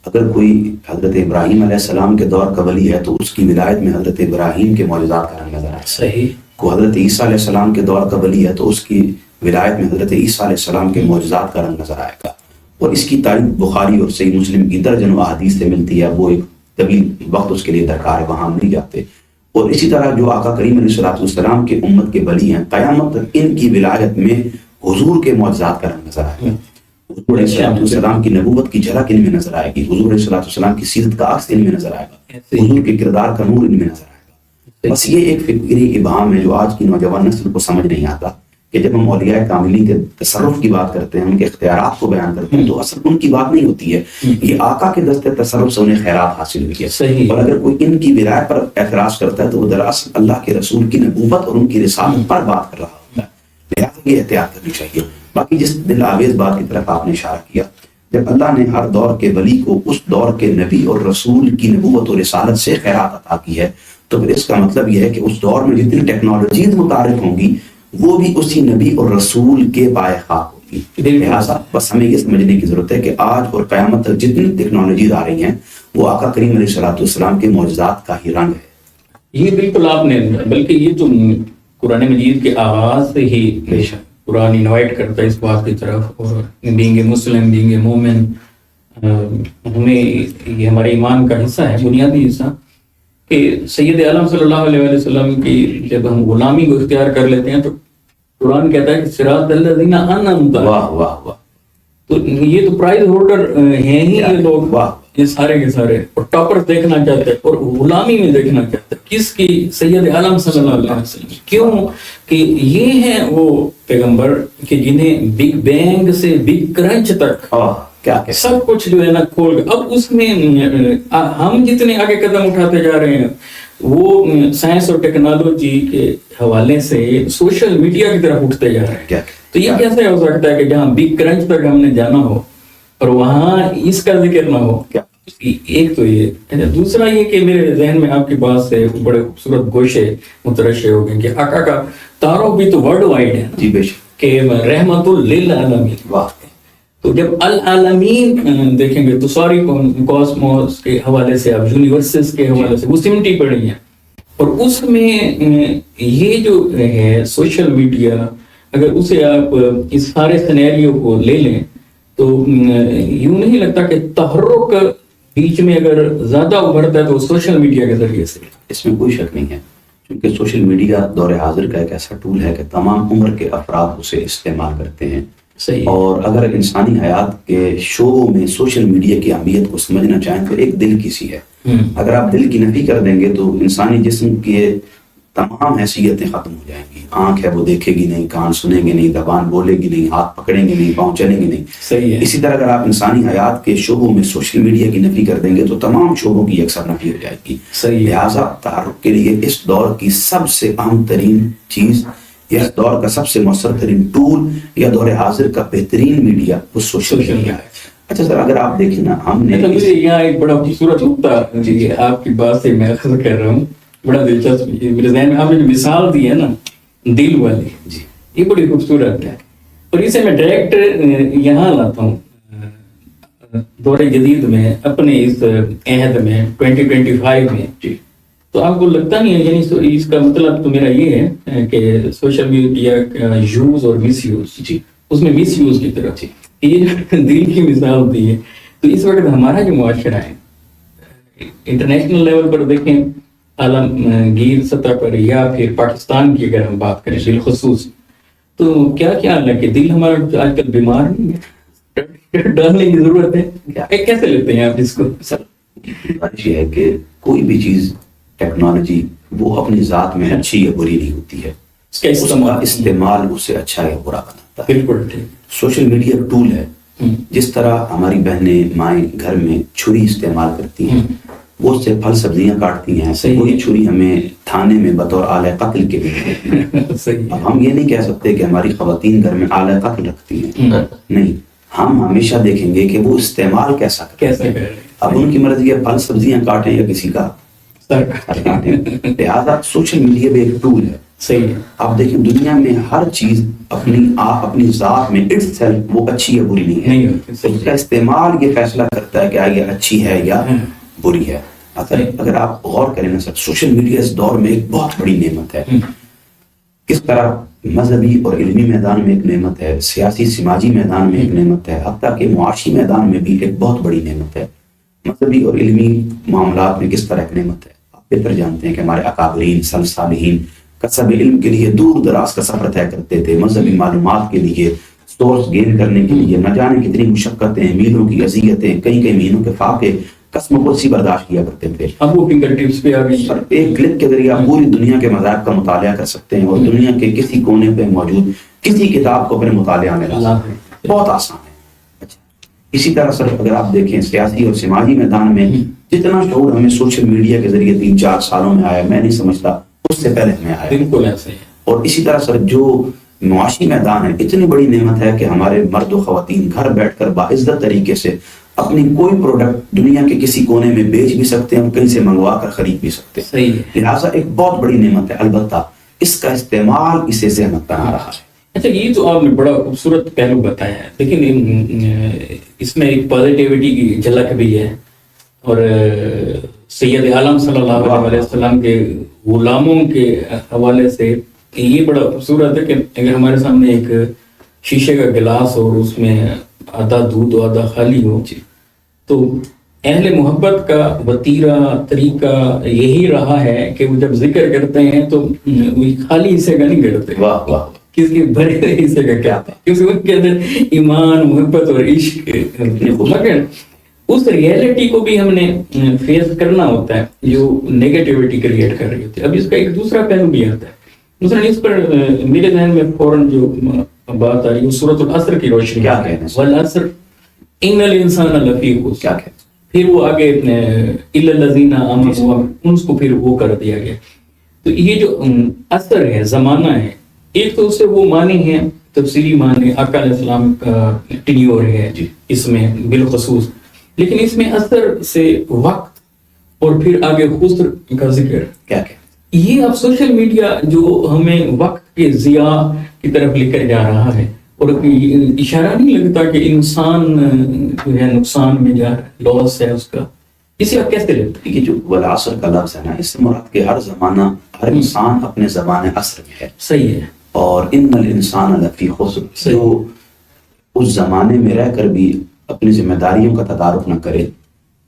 اگر کوئی حضرت ابراہیم علیہ السلام کے دور کا ولی ہے تو اس کی ولایت میں حضرت ابراہیم کے معجزات کا رنگ نظر آئے. صحیح. کوئی حضرت عیسیٰ علیہ السلام کے دور کا ولی ہے تو اس کی ولایت میں حضرت عیسیٰ علیہ السلام کے معجزات کا رنگ نظر آئے گا. اور اس کی تعریف بخاری اور صحیح مسلم کی درجنوں احادیث سے ملتی ہے، وہ ایک طویل وقت اس کے لیے درکار ہے، وہاں نہیں جاتے. اور اسی طرح جو آقا کریم علیہ السلام کے امت کے ولی ہیں، قیامت تک ان کی ولایت میں حضور کے معجزات کا رنگ نظر آئے گا. حضور علیہ السلام کی نبوت کی جھلک ان میں نظر آئے گی، حضور علیہ السلام کی سیرت کا عکس ان میں نظر آئے گا، حضور کے کردار کا نور ان میں نظر آئے گا. بس یہ ایک فکری ابہام ہے جو آج کی نوجوان نسل کو سمجھ نہیں آتا کہ جب ہم اولیاء کاملین کے تصرف کی بات کرتے ہیں، ان کے اختیارات کو بیان کرتے ہیں، تو اصل ان کی بات نہیں ہوتی ہے، یہ آقا کے دست تصرف سے انہیں خیرات حاصل ہوئی ہے. اور اگر کوئی ان کی ولایت پر اعتراض کرتا ہے تو وہ دراصل اللہ کے رسول کی نبوت اور ان کی رسالت پر بات کر رہا ہوتا ہے. لہٰذا یہ احتیاط کرنی چاہیے. باقی جس دل آویز بات کی طرف آپ نے اشارہ کیا، جب اللہ نے ہر دور کے ولی کو اس دور کے نبی اور رسول کی نبوت اور رسالت سے خیرات عطا کی ہے، تو پھر اس کا مطلب یہ ہے کہ اس دور میں جتنی ٹیکنالوجیز متعارف ہوں گی وہ بھی اسی نبی اور رسول کے پائے خاک ہوگی. لہٰذا بس ہمیں یہ سمجھنے کی ضرورت ہے کہ آج اور قیامت تک جتنی ٹیکنالوجیز آ رہی ہیں وہ آقا کریم علیہ السلام کے معجزات کا ہی رنگ ہے. یہ بالکل آپ نے، بلکہ یہ تو قرآن مجید کے آغاز سے ہی قرآن انوائٹ کرتا ہے اس بات کی طرف، اور being a Muslim, being a مومن، ہمیں یہ ہمارے ایمان کا حصہ ہے، بنیادی حصہ، کہ سید عالم صلی اللہ علیہ وسلم کی جب ہم غلامی کو اختیار کر لیتے ہیں تو قرآن کہتا ہے کہ صراط الذین انعمت علیہم. واہ واہ واہ. تو یہ تو پرائز ہولڈر ہیں ہی یہ لوگ، واہ، یہ سارے کے سارے، اور ٹاپر دیکھنا چاہتے ہیں اور غلامی میں دیکھنا چاہتے ہیں کس کی؟ سید عالم صلی اللہ علیہ وسلم. کیوں کہ یہ ہیں وہ پیغمبر کہ جنہیں بگ بینگ سے بگ کرنچ تک کیا سب کچھ جو ہے نا کھول گئے. اب اس میں ہم جتنے آگے قدم اٹھاتے جا رہے ہیں وہ سائنس اور ٹیکنالوجی کے حوالے سے سوشل میڈیا کی طرف اٹھتے جا رہے ہیں. تو یہ کیسے ہو سکتا ہے کہ جہاں بگ کرنچ تک ہم نے جانا ہو اور وہاں اس کا ذکر نہ ہو؟ ایک تو یہ. دوسرا یہ کہ میرے ذہن میں آپ کی بات سے بڑے خوبصورت گوشے مترشح ہو گئے کہ آقا کا تعارف بھی تو ورلڈ وائڈ ہے. جی بے شک. کہ رحمت للعالمین. واہ. تو جب العالمین دیکھیں گے تو ساری کاسموس کے حوالے سے، اب یونیورسز کے حوالے سے وہ سمٹی پڑی ہیں. اور اس میں یہ جو ہے سوشل میڈیا، اگر اسے آپ اس سارے سینیریو کو لے لیں تو یوں نہیں لگتا کہ تحرک بیچ میں اگر زیادہ ابھرتا ہے تو سوشل میڈیا کے ذریعے سے. اس میں کوئی شک نہیں ہے، کیونکہ سوشل میڈیا دور حاضر کا ایک ایسا ٹول ہے کہ تمام عمر کے افراد اسے استعمال کرتے ہیں. صحیح. اور اگر انسانی حیات کے شعبوں میں سوشل میڈیا کی اہمیت کو سمجھنا چاہیں تو ایک دل کی سی ہے. اگر آپ دل کی نفی کر دیں گے تو انسانی جسم کے تمام حیثیتیں ختم ہو جائیں گی. آنکھ ہے وہ دیکھے گی نہیں، کان سنیں گے نہیں، زبان بولے گی نہیں، ہاتھ پکڑیں گے نہیں، پاؤں چلیں گے نہیں. صحیح ہے. اسی طرح اگر آپ انسانی حیات کے شعبوں میں سوشل میڈیا کی نفی کر دیں گے تو تمام شعبوں کی یکساں نفی ہو جائے گی. صحیح. لہٰذا تحرک کے لیے اس دور کی سب سے اہم ترین چیز یا اس دور کا سب سے مؤثر ترین ٹول یا دور حاضر کا بہترین میڈیا وہ سوشل میڈیا ہے. اچھا سر، اگر آپ دیکھیں نا، ہم نے مجھے یہاں ایک بڑا خوبصورت نقطہ جی آپ کی بات سے میں اخذ کر رہا ہوں، بڑا دلچسپ میرے ذہن میں آپ نے جو مثال دی ہے نا دل والی، جی یہ بڑی خوبصورت ہے. اور اسے میں ڈائریکٹ یہاں لاتا ہوں دور جدید میں، اپنے اس عہد میں 2025 میں. جی تو آپ کو لگتا نہیں ہے، یعنی اس کا مطلب تو میرا یہ ہے کہ سوشل میڈیا کا یوز اور مس یوز، جی اس میں مس یوز کی طرف یہ دل کی مثال ہوتی ہے. تو اس وقت ہمارا جو معاشرہ ہے انٹرنیشنل لیول پر دیکھیں، عالمگیر سطح پر، یا پھر پاکستان کی اگر ہم بات کریں بالخصوص، تو کیا خیال ہے کہ دل ہمارا آج کل بیمار نہیں ہے؟ ڈالنے کی ضرورت ہے. کیسے لیتے ہیں آپ اس کو؟ سر بات یہ ہے کہ کوئی بھی چیز ٹیکنالوجی وہ اپنی ذات میں اچھی یا بری نہیں ہوتی ہے، اس کا اس کا استعمال اسے اچھا یا برا بناتا ہے. بالکل ٹھیک. سوشل میڈیا ایک ٹول ہے. جس طرح ہماری بہنیں مائیں گھر میں چھری استعمال کرتی ہیں، وہ اس سے پھل سبزیاں کاٹتی ہیں، وہی چھری ہمیں تھانے میں بطور آلہ قتل کے بھی دیتی ہے. اب ہم یہ نہیں کہہ سکتے کہ ہماری خواتین گھر میں آلہ قتل رکھتی ہیں، نہیں، ہم ہمیشہ دیکھیں گے کہ وہ استعمال کیسا کرتے ہیں. اب ان کی مرضی ہے پھل سبزیاں کاٹیں یا کسی کا لہٰذا سوشل میڈیا بھی ایک ٹول ہے. صحیح ہے. آپ دیکھیں دنیا میں ہر چیز اپنی ذات میں اٹس سیلف وہ اچھی یا بری نہیں ہے. اس کا استعمال یہ فیصلہ کرتا ہے کہ یہ اچھی ہے یا بری ہے. اگر آپ غور کریں نا سر، سوشل میڈیا اس دور میں ایک بہت بڑی نعمت ہے. کس طرح مذہبی اور علمی میدان میں ایک نعمت ہے، سیاسی سماجی میدان میں ایک نعمت ہے، حتیٰ کہ معاشی میدان میں بھی ایک بہت بڑی نعمت ہے. مذہبی اور علمی معاملات میں کس طرح ایک نعمت ہے، آپ بہتر جانتے ہیں کہ ہمارے اکابرین صالحین کسب علم کے لیے دور دراز کا سفر طے کرتے تھے، مذہبی معلومات کے لیے، سورس گین کرنے کے لیے نہ جانے کتنی مشقتیں، میلوں کی اذیتیں، کئی مہینوں کے فاقے قسم کو برداشت کیا کرتے تھے. اب وہ فنگر ٹپس پہ آ گئی. ایک کلک کے ذریعے آپ پوری دنیا کے مذاہب کا مطالعہ کر سکتے ہیں اور دنیا کے کسی کونے پہ موجود کسی کتاب کو اپنے مطالعہ میں لا سکتے ہیں. بہت آسان ہے. اسی طرح سر اگر آپ دیکھیں سیاسی اور سماجی میدان میں جتنا شعور ہمیں سوشل میڈیا کے ذریعے 3-4 سالوں میں آیا، میں نہیں سمجھتا اس سے پہلے ہمیں آیا. بالکل ایسے ہے. اور اسی طرح سر جو معاشی میدان ہے، اتنی بڑی نعمت ہے کہ ہمارے مرد و خواتین گھر بیٹھ کر باعزت طریقے سے اپنی کوئی پروڈکٹ دنیا کے کسی کونے میں بیچ بھی سکتے ہیں اور کہیں سے منگوا کر خرید بھی سکتے ہیں. صحیح ہے. لہٰذا ایک بہت بڑی نعمت ہے، البتہ اس کا استعمال اسے زحمت بنا رہا ہے. اچھا، یہ تو آپ نے بڑا خوبصورت پہلو بتایا ہے، لیکن اس میں ایک پازیٹیوٹی کی جھلک بھی ہے. اور سید عالم صلی اللہ علیہ وسلم کے غلاموں کے حوالے سے یہ بڑا خوبصورت ہے کہ اگر ہمارے سامنے ایک شیشے کا گلاس اور اس میں آدھا دودھ و آدھا خالی ہو، تو اہل محبت کا وتیرہ طریقہ یہی رہا ہے کہ وہ جب ذکر کرتے ہیں تو وہ خالی حصے کا نہیں کرتے. واہ واہ. کس کے بھرے حصے کا کیا تھا، کیونکہ ان کے اندر ایمان، محبت اور عشق، مگر اس ریئلٹی کو بھی ہم نے فیس کرنا ہوتا ہے جو نیگیٹیوٹی کریٹ کر رہی ہوتی ہے. اب اس کا ایک دوسرا پہلو بھی آتا ہے. مثلا اس پر میرے ذہن میں فوراً جو بات آ رہی ہے سورۃ العصر کی روشنی. کیا کہتے ہیں؟ والعصر ان الانسان لفی خسر. کیا کہتے ہیں؟ پھر وہ آگے الا الذین آمنوا ان کو پھر وہ کر دیا گیا. تو یہ جو اثر ہے، زمانہ ہے، ایک تو اس سے وہ معنی ہیں تفصیلی معنی، آقا علیہ السلام کا ٹینیور ہے اس میں بالخصوص، لیکن اس میں اثر سے وقت اور پھر آگے خسر کا ذکر. کیا کہ یہ اب سوشل میڈیا جو ہمیں وقت کے ضیاع کی طرف لے کر جا رہا ہے، اور اشارہ نہیں لگتا کہ انسان جو ہے نقصان میں جا رہا ہے، لاس ہے اس کا. اسے آپ کیسے لیتے ہیں؟ یہ جو والعصر کا لفظ ہے نا، اس سے مراد کہ ہر زمانہ، ہر انسان اپنے زمانے عصر میں ہے. صحیح ہے. اور ان الانسان لفی خسر، جو اس زمانے میں رہ کر بھی اپنی ذمہ داریوں کا تدارک نہ کرے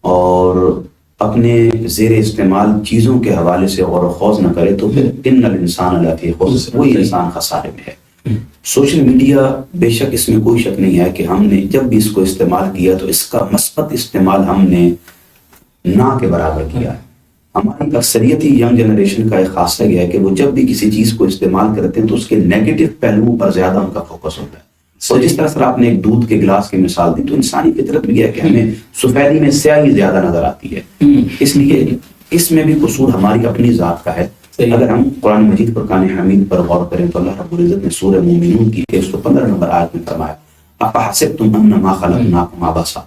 اور اپنے زیر استعمال چیزوں کے حوالے سے غور و خوض نہ کرے، تو پھر ان الانسان لفی خسر، وہی انسان خسارے میں ہے. سوشل میڈیا بے شک اس میں کوئی شک نہیں ہے کہ ہم نے جب بھی اس کو استعمال کیا تو اس کا مثبت استعمال ہم نے نہ کے برابر کیا ہے. ہماری اکثریتی ینگ جنریشن کا ایک خاصہ یہ ہے کہ وہ جب بھی کسی چیز کو استعمال کرتے ہیں تو اس کے نیگیٹو پہلوؤں پر زیادہ ان کا فوکس ہوتا ہے. اور جس طرح سر آپ نے ایک دودھ کے گلاس کی مثال دی، تو انسانی فطرت بھی ہے کہ ہمیں سفیدی میں سیاہی زیادہ نظر آتی ہے، اس لیے اس میں بھی قصور ہماری اپنی ذات کا ہے. اگر ہم قرآن مجید فرقان حمید پر غور کریں تو اللہ رب العزت نے سورہ مومنون کی 115 نمبر آیت میں فرمایا افحسبتم انما خلقناکم عبثا،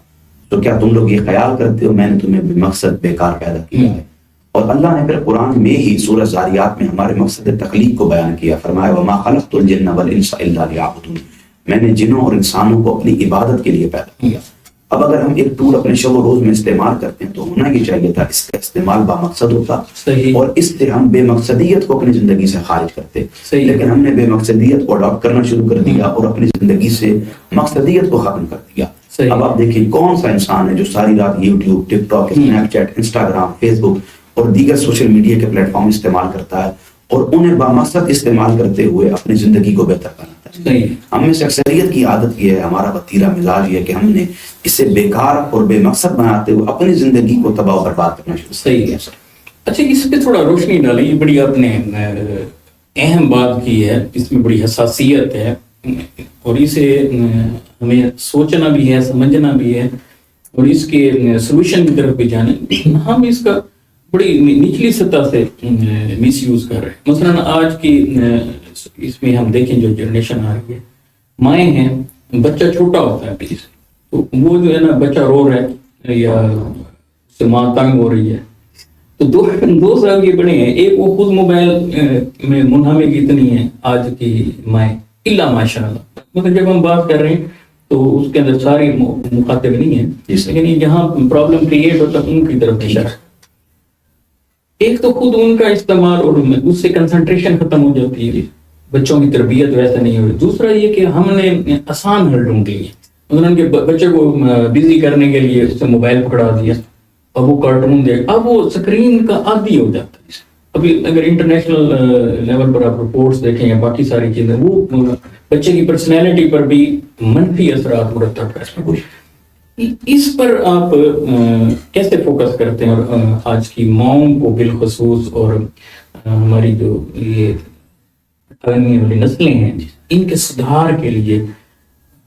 تو کیا تم لوگ یہ خیال کرتے ہو میں نے تمہیں بے مقصد بیکار پیدا کیا ہے. اور اللہ نے پھر قرآن میں ہی سورہ زاریات میں ہمارے مقصد تخلیق کو بیان کیا، فرمایا وما خلقت الجن والانس الا لیعبدون، میں نے جنوں اور انسانوں کو اپنی عبادت کے لیے پیدا کیا. اب اگر ہم ایک ٹول اپنے شب و روز میں استعمال کرتے ہیں تو ہونا یہ چاہیے تھا اس کا استعمال بامقصد ہوتا، اور اس سے ہم بے مقصدیت کو اپنی زندگی سے خارج کرتے، لیکن ہم نے بے مقصدیت کو اڈاپٹ کرنا شروع کر دیا اور اپنی زندگی سے مقصدیت کو ختم کر دیا۔ اب آپ دیکھیں کون سا انسان ہے جو ساری رات YouTube, TikTok, Snapchat, Instagram, Facebook اور دیگر سوشل میڈیا کے پلیٹ فارم استعمال کرتا ہے اور انہیں بامقصد استعمال کرتے ہوئے اپنی زندگی کو بہتر بناتا ہے۔ ہم میں سے اکثریت کی عادت یہ ہے، ہمارا وتیرہ مزاج یہ ہے کہ ہم نے اسے بیکار اور بے مقصد بناتے ہوئے اپنی زندگی کو تباہ و برباد کرنا شروع کیا۔ اچھا، اس پہ تھوڑا روشنی ڈالیں، یہ بڑی آپ نے اہم بات کی ہے، اس میں بڑی حساسیت ہے اور اسے ہمیں سوچنا بھی ہے، سمجھنا بھی ہے اور اس کے سلوشن کی طرف بھی جانے۔ ہم اس کا بڑی نچلی سطح سے مس یوز کر رہے ہیں۔ مثلاً آج کی اس میں ہم دیکھیں جو جنریشن آ رہی ہے، مائیں ہیں، بچہ چھوٹا ہوتا ہے پلیز، تو وہ جو ہے نا بچہ رو رہا ہے یا اس سے ماں تنگ ہو رہی ہے، تو دو سال کے بڑے ہیں، ایک وہ خود موبائل میں منہمک اتنی ہے آج کی مائیں، الا ماشاء اللہ۔ مطلب جب ہم بات کر رہے ہیں تو اس کے اندر ساری مخاطب نہیں ہیں، لیکن جہاں پرابلم کریٹ ہوتا ہے ان کی طرف اشارہ۔ ایک تو خود ان کا استعمال اور اس سے کنسنٹریشن ختم ہو جاتی ہے، بچوں کی تربیت ویسا نہیں ہو رہی۔ دوسرا یہ کہ ہم نے آسان حل ڈھونڈ لی ہے، مثلاً کہ بچے کو بزی کرنے کے لیے اس سے موبائل پکڑا دیا اور وہ کارٹون دیکھ، اب وہ اسکرین کا عادی ہو جاتا ہے۔ ابھی اگر انٹرنیشنل لیول پر آپ رپورٹس دیکھیں یا باقی ساری چیزیں، وہ بچے کی پرسنالٹی پر بھی منفی اثرات مرتب کرتے ہیں۔ اس پر آپ کیسے فوکس کرتے ہیں اور آج کی ماؤں کو بالخصوص اور ہماری جو یہ آنے والی نسلیں ہیں ان کے سدھار کے لیے،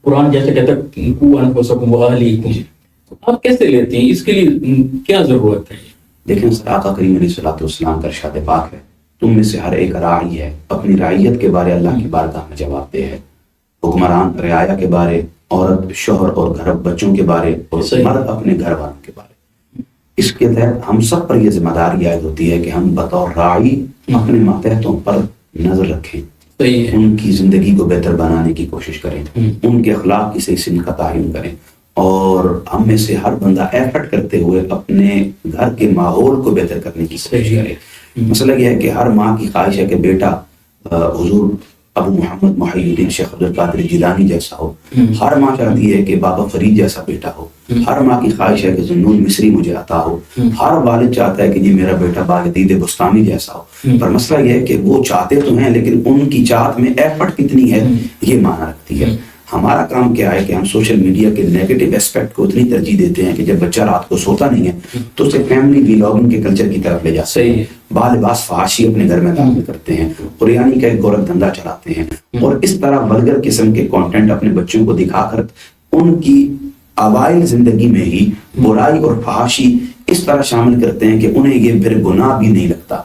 قرآن جیسے کہتا ہے قوا انفسکم واہلیکم، آپ کیسے لیتے ہیں؟ اس کے لیے کیا ضرورت ہے؟ دیکھیں سر، آقا کریم علیہ الصلوۃ والسلام کا ارشاد پاک ہے، تم میں سے ہر ایک راعی ہے، اپنی رعیت کے بارے اللہ کی بارگاہ میں جواب دہ ہے۔ حکمران رعایا کے بارے، عورت شوہر اور گھر بچوں کے بارے، اور مرد اپنے گھر والوں کے بارے۔ اس کے تحت ہم سب پر یہ ذمہ داری عائد ہوتی ہے کہ ہم بطور راعی اپنے ماتحتوں پر نظر رکھیں، ان کی زندگی کو بہتر بنانے کی کوشش کریں، ان کے اخلاق کی صحیح سمت کا تعین کریں، اور ہم میں سے ہر بندہ ایفرٹ کرتے ہوئے اپنے گھر کے ماحول کو بہتر کرنے کی کوشش کرے۔ مسئلہ یہ ہے کہ ہر ماں کی خواہش ہے کہ بیٹا حضور ابو محمد محی الدین شیخ عبد القادر جیلانی جیسا ہو، ہر ماں چاہتی ہے کہ بابا فرید جیسا بیٹا ہو، ہر ماں کی خواہش ہے کہ ذوالنون مصری مجھے عطا ہو، ہر والد چاہتا ہے کہ جی میرا بیٹا باغدید بستانی جیسا ہو۔ پر مسئلہ یہ ہے کہ وہ چاہتے تو ہیں لیکن ان کی چاہت میں ایفرٹ کتنی ہے یہ معنی رکھتی ہے۔ ہمارا کام کیا ہے کہ ہم سوشل میڈیا کے نیگیٹو اسپیکٹ کو اتنی ترجیح دیتے ہیں کہ جب بچہ رات کو سوتا نہیں ہے تو اسے فیملی ویلاگنگ کے کلچر کی طرف لے جاتے ہیں، بالباس فحاشی اپنے گھر میں داخل کرتے ہیں، قریانی کا ایک گورکھ دھندا چلاتے ہیں، اور اس طرح ولگر قسم کے کانٹینٹ اپنے بچوں کو دکھا کر ان کی اوائل زندگی میں ہی برائی اور فحاشی اس طرح شامل کرتے ہیں کہ انہیں یہ پھر گناہ بھی نہیں لگتا۔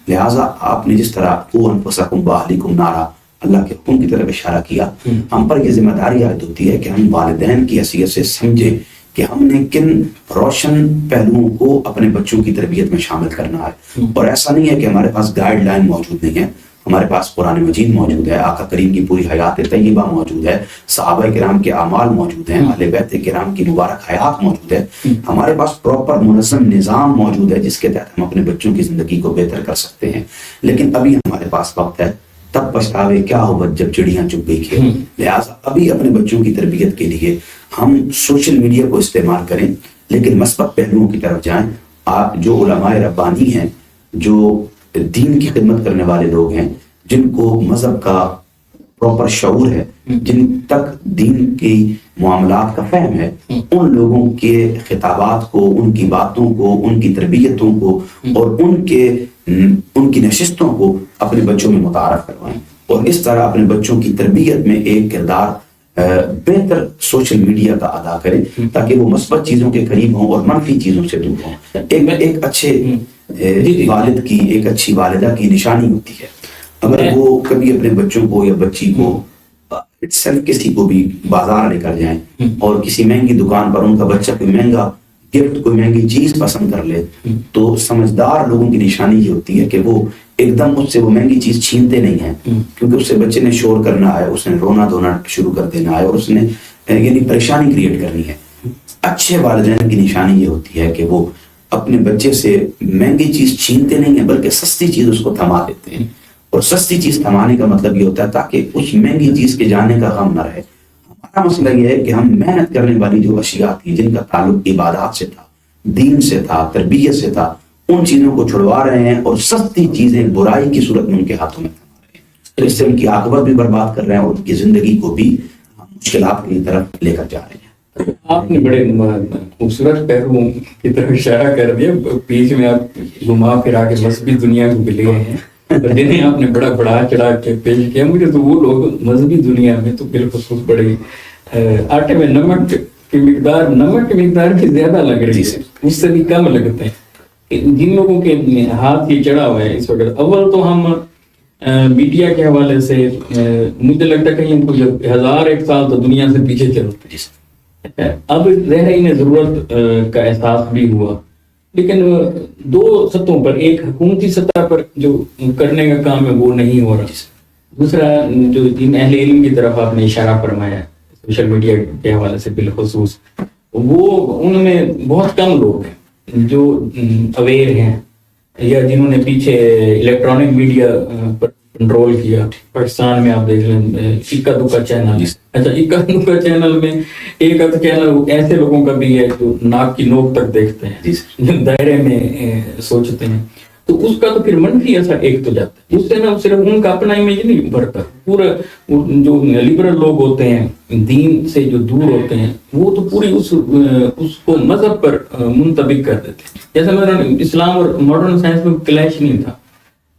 لہٰذا آپ نے جس طرح قوا انفسکم واہلیکم نارا اللہ کے حکم کی طرف اشارہ کیا، ہم پر یہ ذمہ داری عائد ہوتی ہے کہ ہم والدین کی حیثیت سے سمجھیں کہ ہم نے کن روشن پہلوؤں کو اپنے بچوں کی تربیت میں شامل کرنا ہے۔ اور ایسا نہیں ہے کہ ہمارے پاس گائیڈ لائن موجود نہیں ہے، ہمارے پاس قرآن مجید موجود ہے، آقا کریم کی پوری حیات طیبہ موجود ہے، صحابہ کرام کے اعمال موجود ہیں، اہل بیت کرام کی مبارک حیات موجود ہے، ہمارے پاس پراپر منظم نظام موجود ہے جس کے تحت ہم اپنے بچوں کی زندگی کو بہتر کر سکتے ہیں۔ لیکن ابھی ہمارے پاس وقت ہے، تب پچھتاوے کیا ہو جب چڑیاں چگ گئی کھیت۔ لہٰذا ابھی اپنے بچوں کی تربیت کے لیے ہم سوشل میڈیا کو استعمال کریں لیکن مثبت پہلوؤں کی طرف جائیں۔ آپ جو علماء ربانی ہیں، جو دین کی خدمت کرنے والے لوگ ہیں، جن کو مذہب کا پراپر شعور ہے، جن تک دین کی معاملات کا فہم ہے، ان لوگوں کے خطابات کو، ان کی باتوں کو، ان کی تربیتوں کو اور ان کی نشستوں کو اپنے بچوں میں متعارف کروائیں، اور اس طرح اپنے بچوں کی تربیت میں ایک کردار بہتر سوشل میڈیا کا ادا کریں تاکہ وہ مثبت چیزوں کے قریب ہوں اور منفی چیزوں سے دور ہوں۔ ایک اچھے والد کی، ایک اچھی والدہ کی نشانی ہوتی ہے اگر وہ کبھی اپنے بچوں کو یا بچی کو کسی کو بھی بازار لے کر جائیں اور کسی مہنگی دکان پر ان کا بچہ کوئی مہنگا گفٹ، کوئی مہنگی چیز پسند کر لے، تو سمجھدار لوگوں کی نشانی یہ ہوتی ہے کہ وہ ایک دم اس سے وہ مہنگی چیز چھینتے نہیں ہیں، کیونکہ اس سے بچے نے شور کرنا ہے، اس نے رونا دھونا شروع کر دینا ہے اور اس نے یعنی پریشانی کریٹ کرنی ہے۔ اچھے والدین کی نشانی یہ ہوتی ہے کہ وہ اپنے بچے سے مہنگی چیز چھینتے نہیں ہیں بلکہ سستی چیز اس کو تھما دیتے ہیں. اور سستی چیز تھمانے کا مطلب یہ ہوتا ہے تاکہ اس مہنگی چیز کے جانے کا غم نہ رہے. ہمارا مسئلہ یہ ہے کہ ہم محنت کرنے والی جو اشیاء تھی جن کا تعلق عبادات سے تھا, دین سے تھا, تربیت سے تھا, ان چیزوں کو چھڑوا رہے ہیں اور سستی چیزیں برائی کی صورت میں ان کے ہاتھوں میں تھما رہے ہیں. تو اس سے ان کی عاقبت بھی برباد کر رہے ہیں اور ان کی زندگی کو بھی مشکلات کی طرف لے کر جا رہے ہیں. آپ نے بڑے خوبصورت پہلوؤں کی طرف اشارہ کر دیا, بیچ میں آپ گھما پھرا کے مذہبی دنیا کو بھی لے ہیں, جنہیں آپ نے بڑا بڑا چڑھا کے پیش کیا. مجھے تو وہ لوگ مذہبی دنیا میں تو بالخصوص بڑے آٹے میں نمک کی مقدار کی زیادہ لگ رہی ہے, اس سے بھی کم لگتے ہیں. جن لوگوں کے ہاتھ یہ چڑھا ہوا ہے اس وقت, اول تو ہم میڈیا کے حوالے سے مجھے لگتا ہے کہ ہم کو 1001 سال تو دنیا سے پیچھے چلتے ہیں. اب ذہنی ضرورت کا احساس بھی ہوا, لیکن دو سطحوں پر, ایک حکومتی سطح پر جو کرنے کا کام ہے وہ نہیں ہو رہا, دوسرا جو جن اہل علم کی طرف آپ نے اشارہ فرمایا سوشل میڈیا کے حوالے سے بالخصوص, وہ ان میں بہت کم لوگ ہیں جو اویئر ہیں یا جنہوں نے پیچھے الیکٹرانک میڈیا پر کنٹرول کیا. پاکستان میں آپ دیکھ لیں اکا دکا چینل, اچھا اکا دکا چینل میں ایک آدھ چینل ایسے لوگوں کا بھی ہے جو ناک کی نوک تک دیکھتے ہیں, دائرے میں سوچتے ہیں, تو اس کا تو پھر منفی اثر ایک تو جاتا ہے. اس سے نہ صرف ان کا اپنا امیج نہیں بڑھتا, پورا جو لبرل لوگ ہوتے ہیں دین سے جو دور ہوتے ہیں وہ تو پوری اس کو مذہب پر منطبق کر دیتے ہیں. جیسے مثلا اسلام اور ماڈرن سائنس میں کلیش نہیں تھا,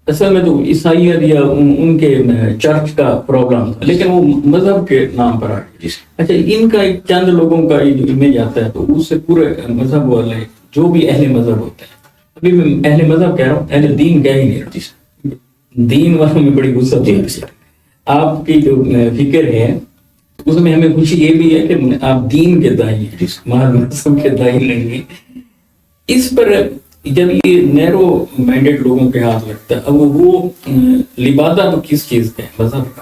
اصل میں تو عیسائیت یا ان کے چرچ کا پرابلم تھا, لیکن وہ مذہب کے نام پر آ گیا. اچھا ان کا ایک چند لوگوں کا امیج آتا ہے تو اس سے پورے مذہب والے جو بھی اہل مذہب ہوتے ہیں, ابھی میں اہل مذہب کہہ رہا ہوں, اہل دین کہہ ہی نہیں رہا, دین والوں میں بڑی غصہ ہوتی ہے. آپ کی جو فکر ہے اس میں ہمیں خوشی یہ بھی ہے کہ آپ دین کے دائی ہیں, مذہب کے دائی نہیں ہیں. اس پر جب یہ نیرو مائنڈیڈ لوگوں کے ہاتھ لگتا ہے, اب وہ لبادہ تو کس چیز کا ہے, مذہب کا.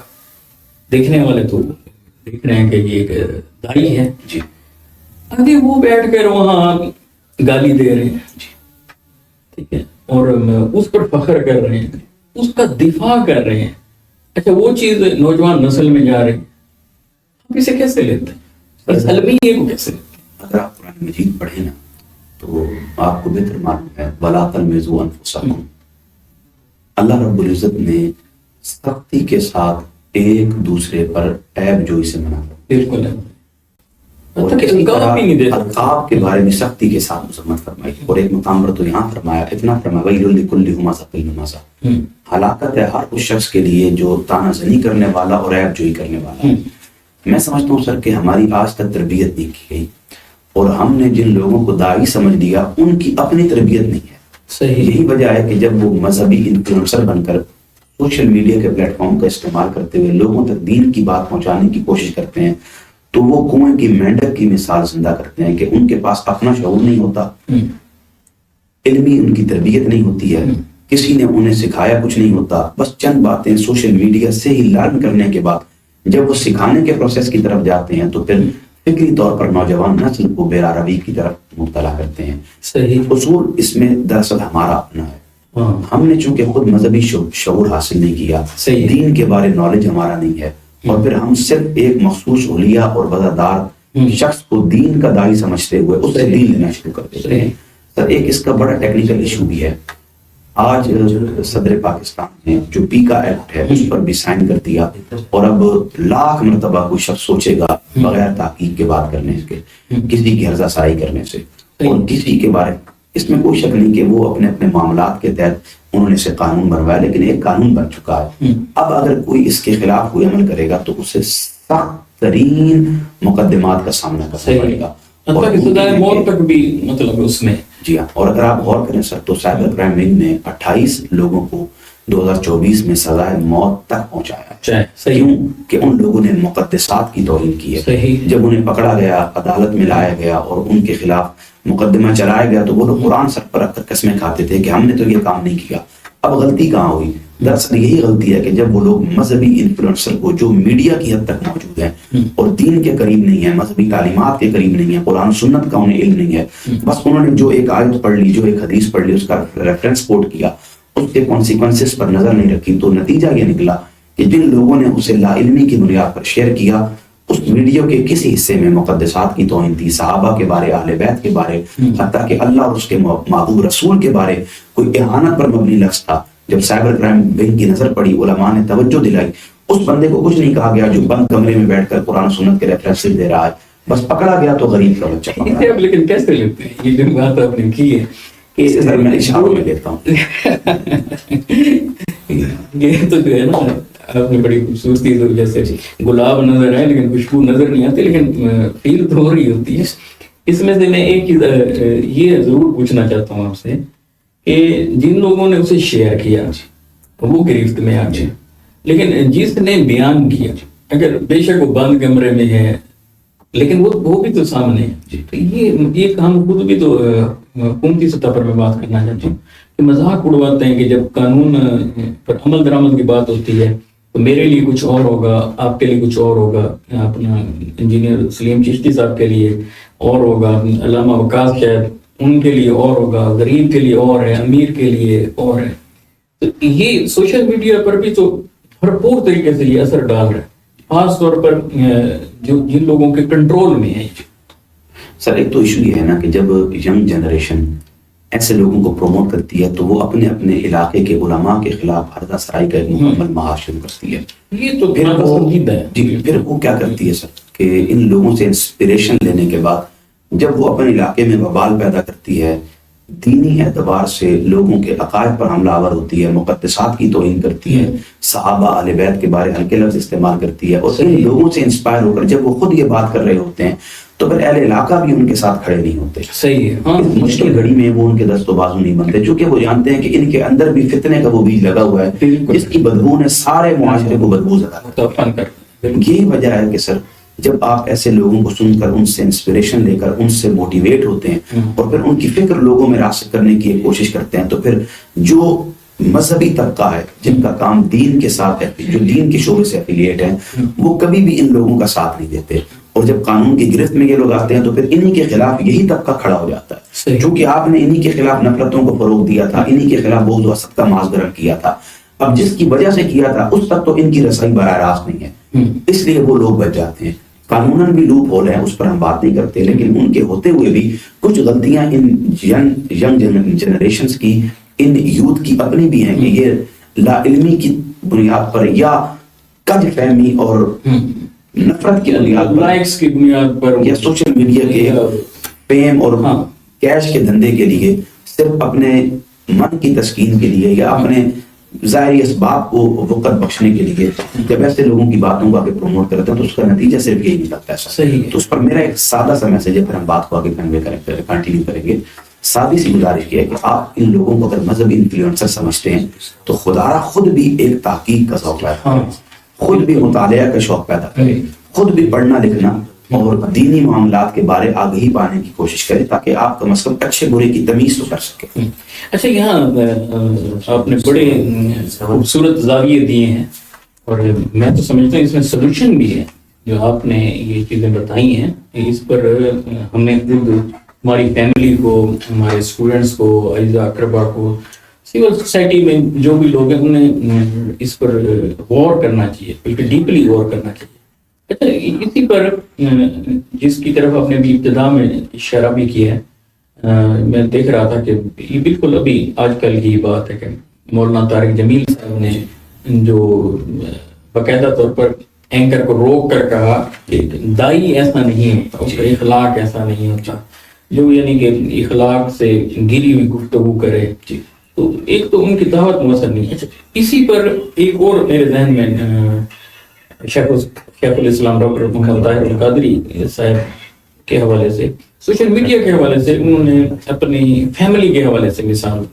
دیکھنے والے تو دیکھ رہے ہیں کہ یہ ایک دائی ہے, ابھی وہ بیٹھ کر وہاں گالی دے رہے ہیں, ٹھیک ہے, اور اس پر فخر کر رہے ہیں, اس کا دفاع کر رہے ہیں. اچھا وہ چیز نوجوان نسل میں جا رہی ہے, ہم اسے کیسے لیتے ہیں, المیہ کو کیسے لیتے ہیں؟ اگر آپ قرآن مجید پڑھیں نا تو آپ کو بہتر معلوم ہے, وَلَا تَلْمِزُوا أَنفُسَكُمْ, اللہ رب العزت نے سختی کے ساتھ ایک دوسرے پر عیب جوئی سے منع کیا. بالکل ہے, اور القاب کے بارے میں سختی کے ساتھ مذمت فرمائی, اور ایک مقام پر تو یہاں فرمایا, اتنا فرمایا وَيْلٌ لِكُلِّ هُمَزَةٍ لُمَزَةٍ, ہلاکت ہے ہر اس شخص کے لیے جو تانا زنی کرنے والا اور عیب جوئی کرنے والا. میں سمجھتا ہوں سر کہ ہماری آج تک تربیت نہیں کی گئی, اور ہم نے جن لوگوں کو داعی سمجھ لیا ان کی اپنی تربیت نہیں ہے. صحیح. یہی وجہ ہے کہ جب وہ مذہبی انفلوئنسر بن کر سوشل میڈیا کے پلیٹ فارم کا استعمال کرتے ہوئے لوگوں تک دین کی بات پہنچانے کی کوشش کرتے ہیں, تو وہ کنویں کی مینڈک کی مثال زندہ کرتے ہیں کہ ان کے پاس اپنا شعور نہیں ہوتا, علمی ان کی تربیت نہیں ہوتی ہے, کسی نے انہیں سکھایا کچھ نہیں ہوتا, بس چند باتیں سوشل میڈیا سے ہی لرن کرنے کے بعد جب وہ سکھانے کے پروسیس کی طرف جاتے ہیں تو پھر فکری طور پر نوجوان نسل کو بے روی کی طرف مبتلا کرتے ہیں. صحیح. اصول اس میں دراصل ہمارا اپنا ہے. ہم نے چونکہ خود مذہبی شعور حاصل نہیں کیا, دین کے بارے نالج ہمارا نہیں ہے, اور پھر ہم صرف ایک مخصوص اولیاء اور وزادار شخص کو دین کا داعی سمجھتے ہوئے اس سے دین لینا شروع کر دیتے ہیں. سر ایک اس کا بڑا ٹیکنیکل ایشو بھی ہے. آج صدر پاکستان نے جو پیکا ایکٹ ہے اس پر بھی سائن کر دیا, اور اب لاکھ مرتبہ کوئی شخص سوچے گا بغیر تحقیق کے بات کرنے کے, کسی کی حرزہ سائی کرنے سے, اور کسی کے بارے اس میں کوئی شک نہیں کہ وہ اپنے اپنے معاملات کے تحت انہوں نے سے قانون بنوایا, لیکن ایک قانون بن چکا ہے. اب اگر کوئی اس کے خلاف کوئی عمل کرے گا تو اسے سخت ترین مقدمات کا سامنا کرنا پڑے گا, اور سزائے موت تک بھی مطلب اس میں. جی ہاں, اور اگر آپ غور کریں سر تو سائبر کرائم ونگ نے 28 لوگوں کو 2024 میں سزائے موت تک پہنچایا. کیوں کہ ان لوگوں نے مقدسات کی توہین کی ہے. جب انہیں پکڑا گیا, عدالت میں لایا گیا اور ان کے خلاف مقدمہ چلایا گیا تو وہ لوگ قرآن سر پر رکھ کر قسمیں کھاتے تھے کہ ہم نے تو یہ کام نہیں کیا. اب غلطی کہاں ہوئی؟ دراصل یہی غلطی ہے کہ جب وہ لوگ مذہبی انفلوئنسر کو جو میڈیا کی حد تک موجود ہیں اور دین کے قریب نہیں ہے، مذہبی تعلیمات کے قریب نہیں ہے، قرآن سنت کا انہیں علم نہیں ہے، بس انہوں نے جو ایک آیت پڑھ لی، جو ایک حدیث پڑھ لی، اس کا ریفرنس کوٹ کیا، اس کے کانسیکوینسز پر نظر نہیں رکھی، تو نتیجہ یہ نکلا کہ جن لوگوں نے اسے لا علمی کی بنیاد پر شیئر کیا، اس ویڈیو کے کسی حصے میں مقدسات کی توہین تھی، صحابہ کے بارے، اہل بیت کے بارے، حتیٰ کہ اللہ اور اس کے محبوب رسول کے بارے کوئی اہانت پر مبنی لفظ تھا۔ جب سائبر کرائم ونگ کی نظر پڑی، علماء نے توجہ دلائی، اس بندے کو کچھ نہیں کہا گیا جو بند کمرے میں بیٹھ کر قرآن سنت کے ریفرنس دے رہا ہے، بس پکڑا گیا تو غریب کا بچہ پکڑا گیا۔ لیکن کیسے لیتے ہیں یہ جو بات آپ نے کی ہے کہ سر میں اشاروں میں لیتا ہوں، یہ تو جو ہے نا آپ نے بڑی خوبصورتی سے جیسے گلاب نظر آئے لیکن خوشبو نظر نہیں آتی، لیکن فیل تو ہو رہی ہوتی ہے۔ اس میں سے میں ایک چیز یہ ضرور پوچھنا چاہتا ہوں آپ سے کہ جن لوگوں نے اسے شیئر کیا وہ گرفت میں آ گئے، لیکن جس نے بیان کیا اگر بے شک وہ بند کمرے میں ہے لیکن وہ بھی تو سامنے ہے، تو یہ ہم خود بھی تو حکومتی سطح پر میں بات کرنا چاہتا ہوں کہ مذاق اڑواتے ہیں کہ جب قانون پر عمل درآمد کی بات ہوتی ہے تو میرے لیے کچھ اور ہوگا، آپ کے لیے کچھ اور ہوگا، اپنا انجینئر سلیم چشتی صاحب کے لیے اور ہوگا، علامہ وقاص شاید ان کے لیے اور ہوگا، غریب کے لیے اور ہے، امیر کے لیے اور ہے۔ تو یہ سوشل میڈیا پر بھی تو بھرپور طریقے سے یہ اثر ڈال رہا ہے، خاص طور پر جو جن لوگوں کے کنٹرول میں ہے۔ سر ایک تو ایشو یہ ہے نا کہ جب ینگ جنریشن ایسے لوگوں کو پروموٹ کرتی ہے تو وہ اپنے اپنے علاقے کے علماء کے خلاف حرکہ سرائی کا ایک مکمل محاذ شروع کرتی ہے۔ یہ تو پھر وہ کیا کرتی ہے سر کہ ان لوگوں سے انسپریشن لینے کے بعد جب وہ اپنے علاقے میں وبال پیدا کرتی ہے، دینی اعتبار سے لوگوں کے عقائد پر حملہ آور ہوتی ہے، مقدسات کی توہین کرتی ہے، صحابہ اہل بیت کے بارے ہلکے لفظ استعمال کرتی ہے، اور ان لوگوں سے انسپائر ہو کر جب وہ خود یہ بات کر رہے ہوتے ہیں تو پھر اہل علاقہ بھی ان کے ساتھ کھڑے نہیں ہوتے۔ صحیح ہے، اس مشکل گھڑی میں وہ ان کے دست و بازو نہیں بنتے، چونکہ وہ جانتے ہیں کہ ان کے اندر بھی فتنے کا وہ بیج لگا ہوا ہے جس کی بدبو نے سارے معاشرے کو بدبو زدہ کر۔ یہی وجہ ہے کہ سر جب آپ ایسے لوگوں کو سن کر ان سے انسپریشن لے کر ان سے موٹیویٹ ہوتے ہیں اور پھر ان کی فکر لوگوں میں راسخ کرنے کی کوشش کرتے ہیں، تو پھر جو مذہبی طبقہ ہے جن کا کام دین کے ساتھ ہے، جو دین کے شعبے سے ایفیلیٹ ہیں، وہ کبھی بھی ان لوگوں کا ساتھ نہیں دیتے، اور جب قانون کی گرفت میں یہ لوگ آتے ہیں تو پھر انہی کے خلاف یہی طبقہ کھڑا ہو جاتا ہے، چونکہ آپ نے انہی کے خلاف نفرتوں کو فروغ دیا تھا، انہی کے خلاف بغض و حسد کا ماس گرم کیا تھا، اب جس کی وجہ سے کیا تھا اس تک تو ان کی رسائی براہ راست نہیں ہے، اس لیے وہ لوگ بچ جاتے ہیں۔ قانوناً بھی لوپ ہول ہیں، اس پر ہم بات نہیں کرتے، لیکن ان کے ہوتے ہوئے بھی کچھ غلطیاں ان ینگ جنریشنز کی، ان یوتھ کی اپنی بھی ہیں کہ یہ لا علمی کی بنیاد پر یا کج فہمی اور نفرت کی بنیاد پر، لائکس کی بنیاد پر، یا سوشل میڈیا کے فیم اور کیش کے دھندے کے لیے، صرف اپنے من کی تسکین کے لیے یا اپنے ظاہری اسباب کو وقت بخشنے کے لیے جب ایسے لوگوں کی باتوں کو آگے پروموٹ کرتے ہیں تو اس کا نتیجہ صرف یہی نکلتا ہے۔ تو اس پر میرا ایک سادہ سا میسج ہے، پھر ہم بات کو آگے کنٹینیو کریں گے۔ سادی سی گزارش کی ہے کہ آپ ان لوگوں کو اگر مذہبی انفلوئنسر سمجھتے ہیں تو خدا خود بھی ایک تحقیق کا شوق پیدا کرے، خود بھی مطالعہ کا شوق پیدا کرے، خود بھی پڑھنا لکھنا اور دینی معاملات کے بارے آگہی پانے کی کوشش کرے تاکہ آپ کم از کم اچھے برے کی تمیز تو کر سکیں۔ اچھا، یہاں آپ نے بڑے خوبصورت زاویے دیے ہیں اور میں تو سمجھتا ہوں اس میں سلوشن بھی ہے جو آپ نے یہ چیزیں بتائی ہیں، اس پر ہمیں خود ہماری فیملی کو، ہمارے اسٹوڈنٹس کو، اعزاء اقربا کو، سول سوسائٹی میں جو بھی لوگ ہیں انہیں اس پر غور کرنا چاہیے، بلکہ ڈیپلی غور کرنا چاہیے۔ اچھا، اسی پر جس کی طرف آپ نے بھی ابتدا میں اشارہ بھی کیا ہے، میں دیکھ رہا تھا کہ یہ بالکل ابھی آج کل کی بات ہے کہ مولانا طارق جمیل صاحب نے جو باقاعدہ طور پر اینکر کو روک کر کہا کہ دائی ایسا نہیں ہوتا، اس کا اخلاق ایسا نہیں ہوتا، جو یعنی کہ اخلاق سے گری ہوئی گفتگو کرے، تو ایک تو ان کی دعوت مؤثر نہیں ہے۔ اسی پر ایک اور میرے ذہن میں شیخ الاسلام ڈاکٹر محمد طاہر القادری صاحب کے حوالے سے، سوشل میڈیا کے حوالے سے، انہوں نے اپنی فیملی کے حوالے سے مثال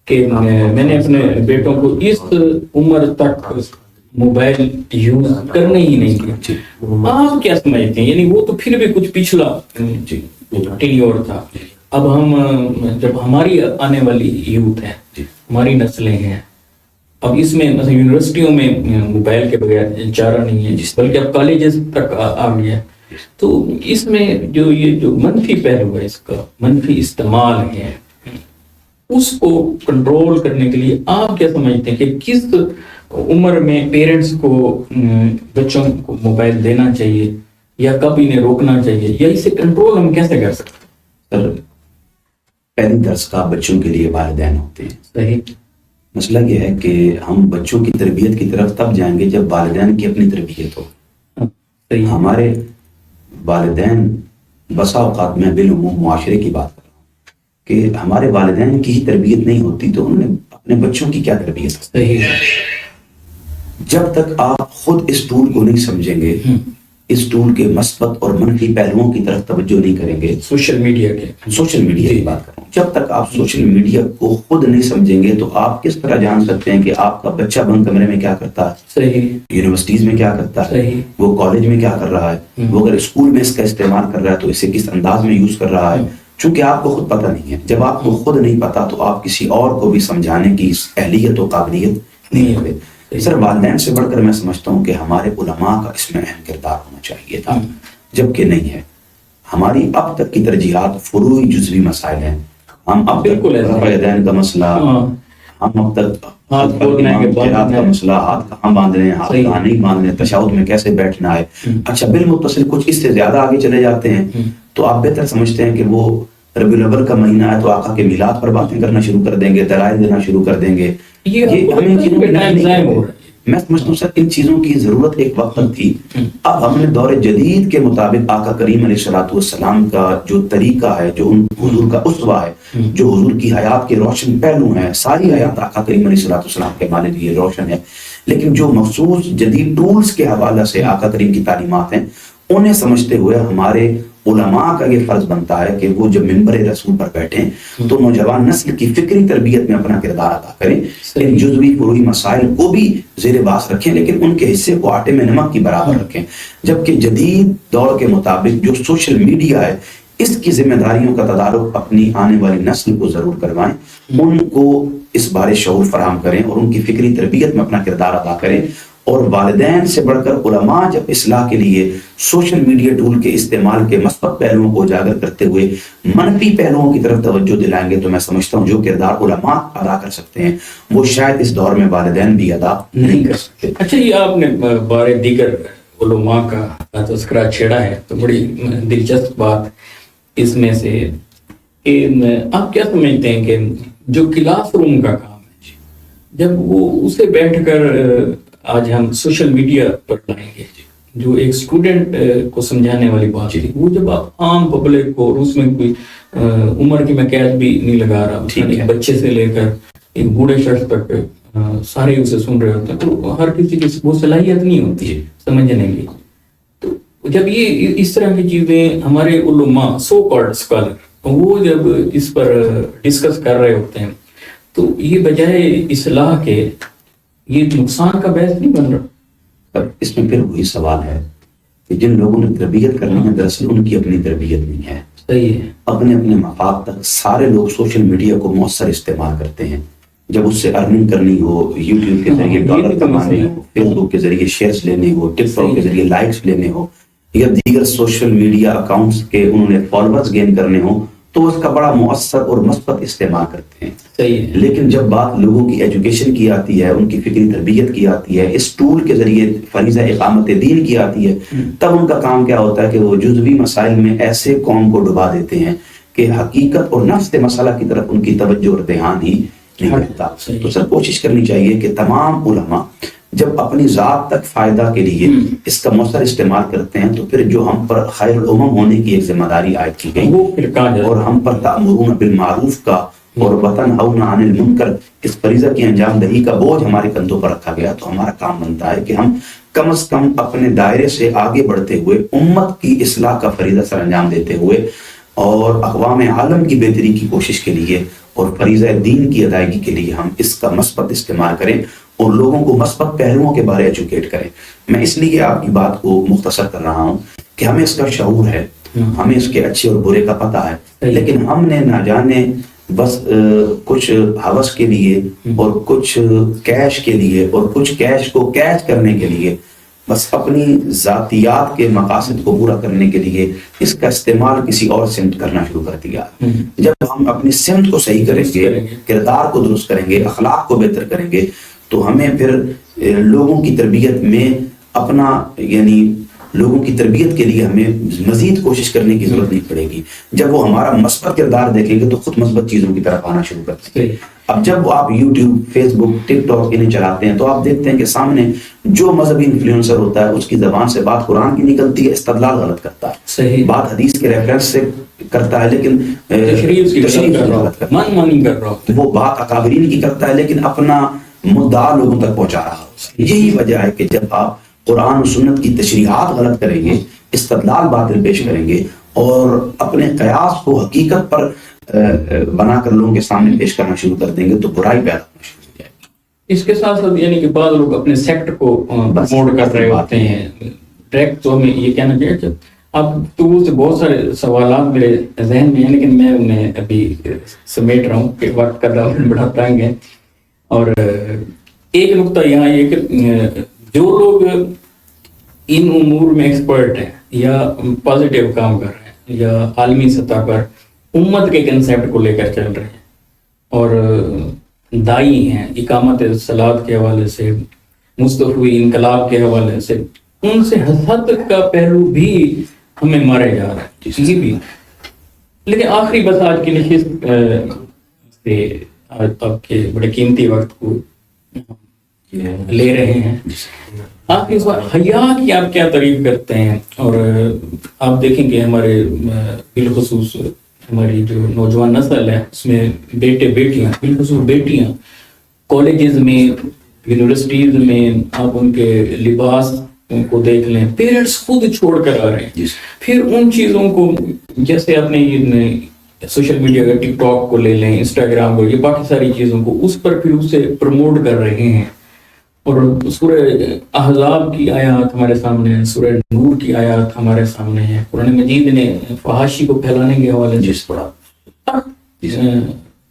کہ میں نے اپنے بیٹوں کو اس عمر تک موبائل یوز کرنے ہی نہیں دیا۔ آپ کیا سمجھتے ہیں؟ یعنی وہ تو پھر بھی کچھ پچھلا ٹینیور تھا، اب ہم جب ہماری آنے والی یوتھ ہے، ہماری نسلیں ہیں، اب اس میں مثلا یونیورسٹیوں میں موبائل کے بغیر چارہ نہیں ہے، بلکہ اب کالجز تک آ گیا ہے. تو اس میں جو یہ جو منفی پہلو ہے، اس کا منفی استعمال ہے، اس کو کنٹرول کرنے کے لیے آپ کیا سمجھتے ہیں کہ کس عمر میں پیرنٹس کو بچوں کو موبائل دینا چاہیے، یا کب انہیں روکنا چاہیے، یا اسے کنٹرول ہم کیسے کر سکتے ہیں؟ سر، پہلی درسگاہ بچوں کے لیے والدین ہوتے ہیں. صحیح. مسئلہ یہ ہے کہ ہم بچوں کی تربیت کی طرف تب جائیں گے جب والدین کی اپنی تربیت ہو. صحیح. ہمارے والدین بسا اوقات میں بالعموم معاشرے کی بات کر رہا ہوں کہ ہمارے والدین کی ہی تربیت نہیں ہوتی تو انہوں نے اپنے بچوں کی کیا تربیت. صحیح. جب تک آپ خود اس ٹول کو نہیں سمجھیں گے، اس ٹول کے مثبت اور منفی پہلوؤں کی طرف توجہ نہیں کریں گے، سوشل میڈیا کی بات کر رہا ہوں، جب تک آپ سوشل میڈیا کو خود نہیں سمجھیں گے تو آپ کس طرح جان سکتے ہیں کہ آپ کا بچہ بند کمرے میں کیا کرتا ہے، صحیح، یونیورسٹیز میں کیا کرتا ہے، صحیح، وہ کالج میں کیا کر رہا ہے، وہ اگر اسکول میں اس کا استعمال کر رہا ہے تو اسے کس انداز میں یوز کر رہا ہے، چونکہ آپ کو خود پتہ نہیں ہے. جب آپ کو خود نہیں پتہ تو آپ کسی اور کو بھی سمجھانے کی اہلیت و قابلیت نہیں ہوتے. سر، والدین سے بڑھ کر میں سمجھتا ہوں کہ ہمارے علماء کا اس میں اہم کردار ہونا چاہیے تھا، جبکہ نہیں ہے. ہماری اب تک کی ترجیحات فروعی جزوی مسائل ہیں. ہم اب تک والدین کا مسئلہ، ہم اب تک کا مسئلہ، ہاتھ کہاں باندھنے ہیں، ہاتھ کہاں نہیں باندھنے، تشہد میں کیسے بیٹھنا ہے، اچھا بالمتصل کچھ اس سے زیادہ آگے چلے جاتے ہیں تو آپ بہتر سمجھتے ہیں کہ وہ ربیع الاول کا مہینہ ہے تو آقا کے میلاد پر باتیں کرنا شروع کر دیں گے، دلائل دینا شروع کر دیں گے. یہ ہمیں میں سمجھتا ہوں سر ان چیزوں کی ضرورت ایک وقت تھی. اب ہم نے دور جدید کے مطابق آقا کریم علیہ الصلوۃ والسلام کا جو طریقہ ہے، جو ان حضور کا اسوہ ہے، جو حضور کی حیات کے روشن پہلو ہیں، ساری حیات آقا کریم علیہ الصلوۃ والسلام کے معنی لیے روشن ہے، لیکن جو مخصوص جدید ٹولز کے حوالے سے آقا کریم کی تعلیمات ہیں انہیں سمجھتے ہوئے ہمارے علماء کا یہ فرض بنتا ہے کہ وہ جب منبر رسول پر بیٹھیں تو نوجوان نسل کی فکری تربیت میں اپنا کردار ادا کریں، ان جزوی فروعی مسائل کو بھی زیر باس رکھیں لیکن ان کے حصے کو آٹے میں نمک کی برابر رکھیں. جبکہ جدید دور کے مطابق جو سوشل میڈیا ہے اس کی ذمہ داریوں کا تدارک اپنی آنے والی نسل کو ضرور کروائیں، ان کو اس بارے شعور فراہم کریں اور ان کی فکری تربیت میں اپنا کردار ادا کریں. اور والدین سے بڑھ کر علماء جب اصلاح کے لیے سوشل میڈیا ٹول کے استعمال کے مثبت پہلوؤں کو اجاگر کرتے ہوئے منفی پہلوؤں کی طرف توجہ دلائیں گے تو میں سمجھتا ہوں جو کردار علماء ادا کر سکتے ہیں وہ شاید اس دور میں والدین بھی ادا نہیں کر سکتے. اچھا، یہ آپ نے بارے دیگر علماء کا تذکرہ چھیڑا ہے تو بڑی دلچسپ بات اس میں سے کہ آپ کیا سمجھتے ہیں کہ جو کلاس روم کا کام ہے، جب وہ اسے بیٹھ کر آج ہم سوشل میڈیا پر لائیں گے، جو ایک اسٹوڈنٹ کو سمجھانے والی بات ہے، وہ جب آپ عام پبلک کو، اور اس میں کوئی عمر کی میں قید بھی نہیں لگا رہا، ایک بچے سے لے کر ایک بوڑھے شخص تک سارے اسے سن رہے ہوتے ہیں، تو ہر کسی کی وہ صلاحیت نہیں ہوتی سمجھنے کی. تو جب یہ اس طرح کی چیزیں ہمارے علماء سو کالڈ اسکالر وہ جب اس پر ڈسکس کر رہے ہوتے ہیں تو یہ بجائے اصلاح کے یہ نقصان کا باعث نہیں بن رہا؟ اس میں پھر وہی سوال ہے کہ جن لوگوں نے تربیت کرنی ہے دراصل ان کی اپنی تربیت نہیں ہے. صحیح ہے. اپنے مفاد تک سارے لوگ سوشل میڈیا کو مؤثر استعمال کرتے ہیں. جب اس سے ارننگ کرنی ہو، یوٹیوب کے ذریعے ڈالر کمانے ہو، فیس بک کے ذریعے شیئرز لینے ہو، ٹک ٹاک کے ذریعے لائکس لینے ہو، یا دیگر سوشل میڈیا اکاؤنٹس کے انہوں نے فالوورز گین کرنے ہو تو اس کا بڑا مؤثر اور مثبت استعمال کرتے ہیں. لیکن جب بات لوگوں کی ایجوکیشن کی آتی ہے، ان کی فکری تربیت کی آتی ہے، اس ٹول کے ذریعے فریضہ اقامت دین کی آتی ہے، تب ان کا کام کیا ہوتا ہے کہ وہ جزوی مسائل میں ایسے قوم کو ڈبا دیتے ہیں کہ حقیقت اور نفس مسئلہ کی طرف ان کی توجہ اور دھیان ہی نہیں رہتا. تو سر کوشش کرنی چاہیے کہ تمام علماء جب اپنی ذات تک فائدہ کے لیے اس کا مؤثر استعمال کرتے ہیں تو پھر جو ہم پر خیر الامم ہونے کی ایک ذمہ داری عائد کی گئی اور ہم پر تأمرون بالمعروف کا اور وتنہون عن المنکر اس فریضہ کی انجام دہی کا بوجھ ہمارے کندھوں پر رکھا گیا، تو ہمارا کام بنتا ہے کہ ہم کم از کم اپنے دائرے سے آگے بڑھتے ہوئے امت کی اصلاح کا فریضہ سر انجام دیتے ہوئے اور اقوام عالم کی بہتری کی کوشش کے لیے اور فریضہ دین کی ادائیگی کے لیے ہم اس کا مثبت استعمال کریں اور لوگوں کو مثبت پہلوؤں کے بارے ایجوکیٹ کریں. میں اس لیے آپ کی بات کو مختصر کر رہا ہوں کہ ہمیں اس کا شعور ہے، ہمیں اس کے اچھے اور برے کا پتہ ہے، لیکن ہم نے نہ جانے بس کچھ ہوس کے لیے اور کچھ کیش کے لیے اور کچھ کیش کو کیچ کرنے کے لیے، بس اپنی ذاتیات کے مقاصد کو پورا کرنے کے لیے اس کا استعمال کسی اور سمت کرنا شروع کر دیا۔ جب ہم اپنی سمت کو صحیح کریں گے، کردار کو درست کریں گے، اخلاق کو بہتر کریں گے، تو ہمیں پھر لوگوں کی تربیت میں اپنا، یعنی لوگوں کی تربیت کے لیے ہمیں مزید کوشش کرنے کی ضرورت نہیں پڑے گی۔ جب وہ ہمارا مثبت کردار دیکھیں گے تو خود مثبت چیزوں کی طرف آنا شروع کرتے ہیں۔ اب جب آپ یوٹیوب، فیس بک، ٹک ٹاک انہیں چلاتے ہیں تو آپ دیکھتے ہیں کہ سامنے جو مذہبی انفلوئنسر ہوتا ہے اس کی زبان سے بات قرآن کی نکلتی ہے، استدلال غلط کرتا ہے، صحیح بات حدیث کے ریفرنس سے کرتا ہے لیکن تشریح غلط کرتا ہے، وہ بات اکابرین کی کرتا ہے لیکن اپنا مدعا لوگوں تک پہنچا رہا ہے۔ یہی وجہ ہے کہ جب آپ قرآن و سنت کی تشریحات غلط کریں گے، استدلال باطل پیش کریں گے اور اپنے قیاس کو حقیقت پر بنا کر لوگوں کے سامنے پیش کرنا شروع کر دیں گے تو برائی پیدا ہونا شروع ہو جائے گی۔ اس کے ساتھ ساتھ یعنی کہ بعض لوگ اپنے سیکٹ کو پروموٹ کر رہے ہوتے ہیں ڈائریکٹ، تو ہمیں یہ کہنا چاہیے کہ اب تو سے بہت سارے سوالات میرے ذہن میں ہیں لیکن میں انہیں ابھی سمیٹ رہا ہوں کہ وقت کا دامن بڑا تنگ ہے۔ اور ایک نقطہ یہاں یہ کہ جو لوگ ان امور میں ایکسپرٹ ہیں یا پازیٹیو کام کر رہے ہیں یا عالمی سطح پر امت کے کنسیپٹ کو لے کر چل رہے ہیں اور دائی ہیں اقامت صلاۃ کے حوالے سے، مصطفی انقلاب کے حوالے سے، ان سے حسد کا پہلو بھی ہمیں مارے جا رہا ہے یہ بھی۔ لیکن آخری بس آج کی نشست سے آپ کے بڑے قیمتی وقت کو لے رہے ہیں، آپ اس بار حیا کی آپ کیا تعریف کرتے ہیں؟ اور آپ دیکھیں کہ ہمارے بالخصوص ہماری جو نوجوان نسل ہے اس میں بیٹے بیٹیاں، بالخصوص بیٹیاں کالجز میں، یونیورسٹیز میں آپ ان کے لباس کو دیکھ لیں، پیرنٹس خود چھوڑ کر آ رہے ہیں، پھر ان چیزوں کو جیسے آپ نے سوشل میڈیا کا ٹک ٹاک کو لے لیں، انسٹاگرام کو، یہ باقی ساری چیزوں کو اس پر پھر اسے پروموٹ کر رہے ہیں۔ اور سورہ احزاب کی آیات ہمارے سامنے ہیں، سورہ نور کی آیات ہمارے سامنے ہیں، قرآن مجید نے فحاشی کو پھیلانے کے حوالے سے بڑا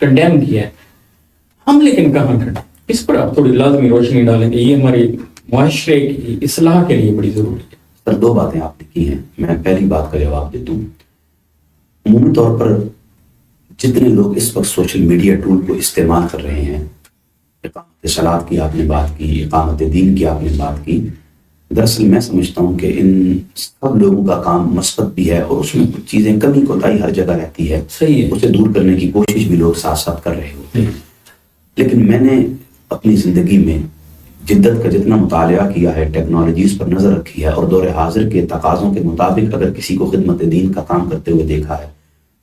کنڈیم کیا ہے، ہم لیکن کہاں کھڑے؟ اس پر آپ تھوڑی لازمی روشنی ڈالیں کہ یہ ہماری معاشرے کی اصلاح کے لیے بڑی ضروری ہے۔ سر، دو باتیں آپ نے کی ہیں، میں پہلی بات کا جواب دیتا ہوں۔ عمومی طور پر جتنے لوگ اس وقت سوشل میڈیا ٹول کو استعمال کر رہے ہیں، اقامت صلاۃ کی آپ نے بات کی، اقامت دین کی آپ نے بات کی، دراصل میں سمجھتا ہوں کہ ان سب لوگوں کا کام مثبت بھی ہے اور اس میں کچھ چیزیں کمی کوتاہی ہر جگہ رہتی ہے، صحیح ہے، اسے دور کرنے کی کوشش بھی لوگ ساتھ ساتھ کر رہے ہوتے ہیں۔ لیکن میں نے اپنی زندگی میں جدت کا جتنا مطالعہ کیا ہے، ٹیکنالوجیز پر نظر رکھی ہے اور دور حاضر کے تقاضوں کے مطابق اگر کسی کو خدمت دین کا کام کرتے ہوئے دیکھا ہے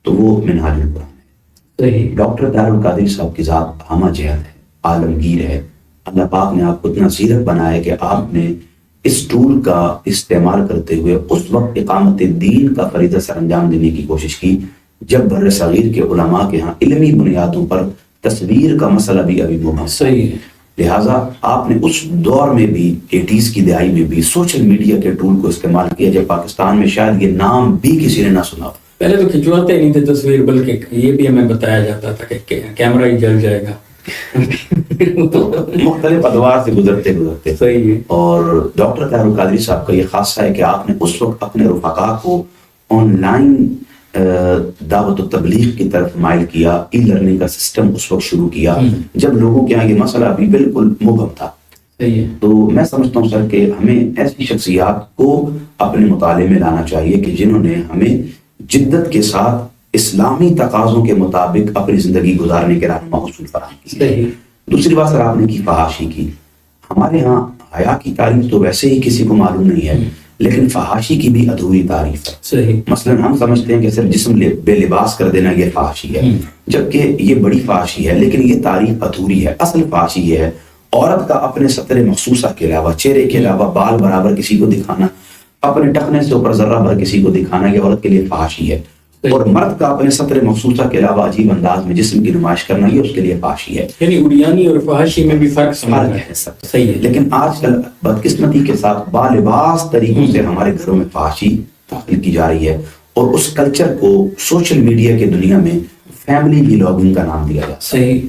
تو وہ منہاج القرآن ہے۔ ڈاکٹر طاہر القادری صاحب کی ذات ہمہ جہت ہے، عالمگیر ہے۔ اللہ پاک نے آپ کو اتنا زیرک بنایا کہ آپ نے اس ٹول کا استعمال کرتے ہوئے اس وقت اقامت دین کا فریضہ سر انجام دینے کی کوشش کی جب بر صغیر کے علماء کے ہاں علمی بنیادوں پر تصویر کا مسئلہ بھی ابھی مبہم ہے۔ لہٰذا آپ نے اس دور میں بھی 80s کی دہائی میں بھی سوشل میڈیا کے ٹول کو استعمال کیا جب پاکستان میں شاید یہ نام بھی کسی نے نہ سنا۔ پہلے تو کھنچواتے نہیں تھے تصویر، بلکہ یہ بھی ہمیں بتایا جاتا تھا کہ کیمرہ ہی جل جائے گا۔ مختلف ادوار سے گزرتے صحیح ہے۔ اور ڈاکٹر طاہر القادری صاحب کا یہ خاصہ ہے کہ آپ نے اس وقت اپنے رفقا کو آن لائن دعوت و تبلیغ کی طرف مائل کیا، ای لرننگ کا سسٹم اس وقت شروع کیا جب لوگوں کے یہاں یہ مسئلہ بھی بالکل مبہم تھا۔ تو میں سمجھتا ہوں سر کہ ہمیں ایسی شخصیات کو اپنے مطالعے میں لانا چاہیے کہ جنہوں نے ہمیں جدت کے ساتھ اسلامی تقاضوں کے مطابق اپنی زندگی گزارنے کے رہنما اصول فراہم کی۔ دوسری بات سر آپ نے کی فحاشی کی۔ ہمارے ہاں حیا کی تعریف تو ویسے ہی کسی کو معلوم نہیں ہے، لیکن فحاشی کی بھی ادھوری تعریف ہے۔ مثلا ہم سمجھتے ہیں کہ صرف جسم بے لباس کر دینا یہ فحاشی ہے، جبکہ یہ بڑی فحاشی ہے، لیکن یہ تعریف ادھوری ہے۔ اصل فحاشی یہ ہے عورت کا اپنے سطر مخصوصہ کے علاوہ، چہرے کے علاوہ بال برابر کسی کو دکھانا، اپنے ٹخنے سے اوپر ذرہ بھر کسی کو دکھانا، یہ عورت کے لیے فحاشی ہے۔ اور مرد کا اپنے سطر مخصوصہ کے علاوہ عجیب انداز میں جسم کی نمائش کرنا، یہ اس کے لیے فحاشی ہے۔ یعنی اڑیانی اور فحاشی میں بھی فرق ہے سب صحیح ہے۔ لیکن آج کل بدقسمتی کے ساتھ بالباس طریقوں سے ہمارے گھروں میں فحاشی داخل کی جا رہی ہے اور اس کلچر کو سوشل میڈیا کے دنیا میں فیملی ولاگنگ کا نام دیا جاتا ہے. صحیح.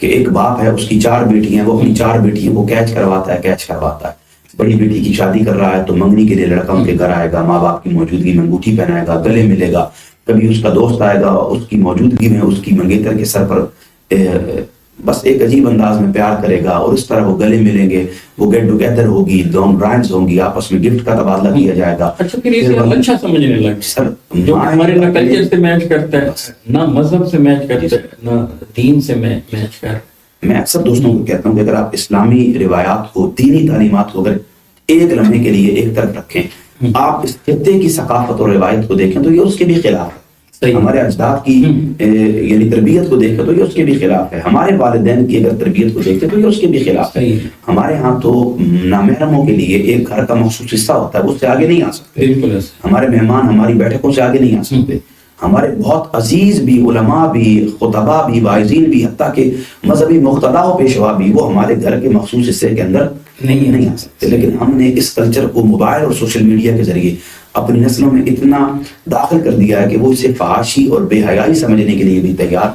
کہ ایک باپ ہے, اس کی 4 بیٹیاں, وہ اپنی 4 بیٹیوں کو کیچ کرواتا ہے. بڑی بیٹی کی شادی کر رہا ہے تو منگنی کے لیے لڑکا ان کے گھر آئے گا, ماں باپ کی موجودگی میں انگوٹھی پہنائے گا, گلے ملے گا. کبھی اس کا دوست آئے گا, اس کی موجودگی میں اس کی منگیتر کے سر پر بس ایک عجیب انداز میں پیار کرے گا, اور اس طرح وہ گلے ملیں گے, وہ گیٹ ٹوگیدر ہوگی, دونوں برانڈز ہوں گی, آپس میں گفٹ کا تبادلہ کیا جائے گا. اچھا, پھر اسے ہم اچھا سمجھنے لگے سر, جو ہمارے نہ کلچر سے میچ کرتا ہے, نہ مذہب سے میچ کرتا ہے, نہ دین سے میچ کرتا ہے. میں اکثر دوستوں کو کہتا ہوں کہ اگر آپ اسلامی روایات کو, دینی تعلیمات کو اگر ایک لمحے کے لیے ایک طرف رکھیں, آپ اس خطے کی ثقافت اور روایت کو دیکھیں تو یہ اس کے بھی خلاف ہے. ہمارے اجداد کی یعنی تربیت کو دیکھیں تو یہ اس کے بھی خلاف ہے. ہمارے والدین کی اگر تربیت کو دیکھیں تو یہ اس کے بھی خلاف ہے. ہمارے ہاں تو نامحرموں کے لیے ایک گھر کا مخصوص حصہ ہوتا ہے, وہ اس سے آگے نہیں آ سکتے. ہمارے مہمان ہماری بیٹھکوں سے آگے نہیں آ سکتے. ہمارے بہت عزیز بھی, علماء بھی, خطبہ بھی, واعظین بھی, حتیٰ کہ مذہبی مقتدیٰ و پیشوا بھی, وہ ہمارے گھر کے مخصوص حصے کے اندر نہیں آ سکتے. لیکن ہم نے اس کلچر کو موبائل اور سوشل میڈیا کے ذریعے اپنی نسلوں میں اتنا داخل کر دیا ہے کہ وہ اسے فحاشی اور بے حیائی سمجھنے کے لیے بھی تیار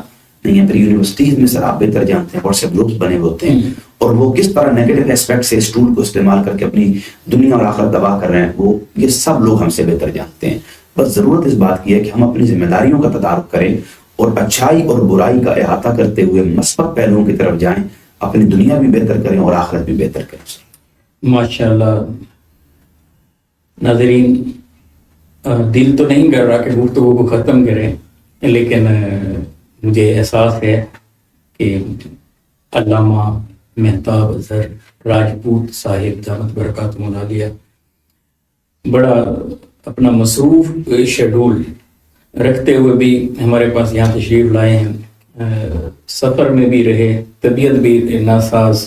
نہیں ہے. پھر یونیورسٹیز میں سر آپ بہتر جانتے ہیں, واٹس ایپ گروپس بنے ہوتے ہیں, اور وہ کس طرح نیگیٹو ایسپیکٹ سے اس ٹول کو استعمال کر کے اپنی دنیا اور آخرت تباہ کر رہے ہیں, وہ یہ سب لوگ ہم سے بہتر جانتے ہیں. بس ضرورت اس بات کی ہے کہ ہم اپنی ذمہ داریوں کا تدارک کریں اور اچھائی اور برائی کا احاطہ کرتے ہوئے مثبت پہلوؤں کی طرف جائیں, اپنی دنیا بھی بہتر کریں اور آخرت بھی بہتر کریں. ماشاءاللہ. ناظرین, دل تو نہیں کر رہا کہ گفتگو کو ختم کریں, لیکن مجھے احساس ہے کہ علامہ مہتاب اظہر راجپوت صاحب دامت برکاتہ العالیہ بڑا اپنا مصروف شیڈول رکھتے ہوئے بھی ہمارے پاس یہاں تشریف لائے ہیں. سفر میں بھی رہے, طبیعت بھی ناساز,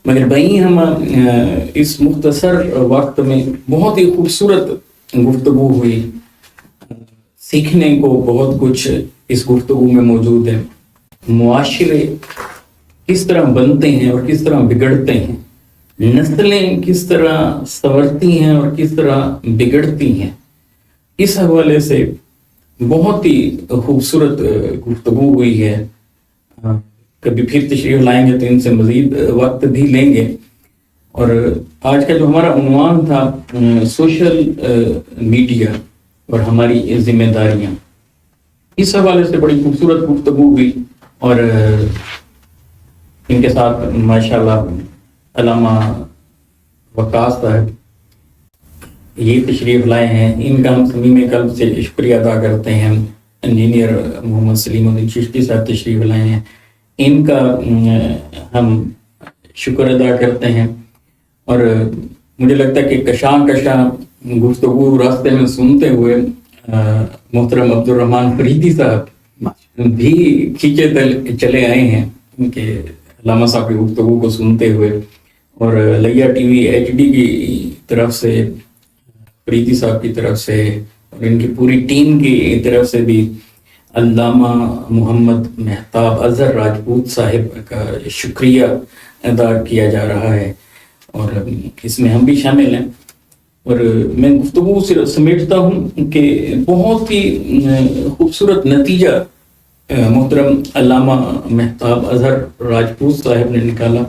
مگر وہیں ہم اس مختصر وقت میں بہت ہی خوبصورت گفتگو ہوئی. سیکھنے کو بہت کچھ اس گفتگو میں موجود ہے. معاشرے کس طرح بنتے ہیں اور کس طرح بگڑتے ہیں, نسلیں کس طرح سنورتی ہیں اور کس طرح بگڑتی ہیں, اس حوالے سے بہت ہی خوبصورت گفتگو ہوئی ہے. کبھی پھر تشریف لائیں گے تو ان سے مزید وقت بھی لیں گے. اور آج کا جو ہمارا عنوان تھا سوشل میڈیا اور ہماری ذمہ داریاں, اس حوالے سے بڑی خوبصورت گفتگو ہوئی. اور ان کے ساتھ ماشاءاللہ علامہ وقاص صاحب یہ تشریف لائے ہیں, ان کا ہم صمیم قلب سے شکریہ ادا کرتے ہیں. انجینئر محمد سلیم الدین چشتی صاحب تشریف لائے ہیں, ان کا ہم شکر ادا کرتے ہیں. اور مجھے لگتا ہے کہ کشاں گفتگو راستے میں سنتے ہوئے محترم عبد الرحمن فریدی صاحب بھی کھینچے چلے آئے ہیں کہ علامہ صاحب کی گفتگو کو سنتے ہوئے. اور لیا ٹی وی HD کی طرف سے, فریدی صاحب کی طرف سے اور ان کی پوری ٹیم کی طرف سے بھی علامہ محمد مہتاب اظہر راجپوت صاحب کا شکریہ ادا کیا جا رہا ہے, اور اس میں ہم بھی شامل ہیں. اور میں گفتگو سے سمیٹتا ہوں کہ بہت ہی خوبصورت نتیجہ محترم علامہ مہتاب اظہر راجپوت صاحب نے نکالا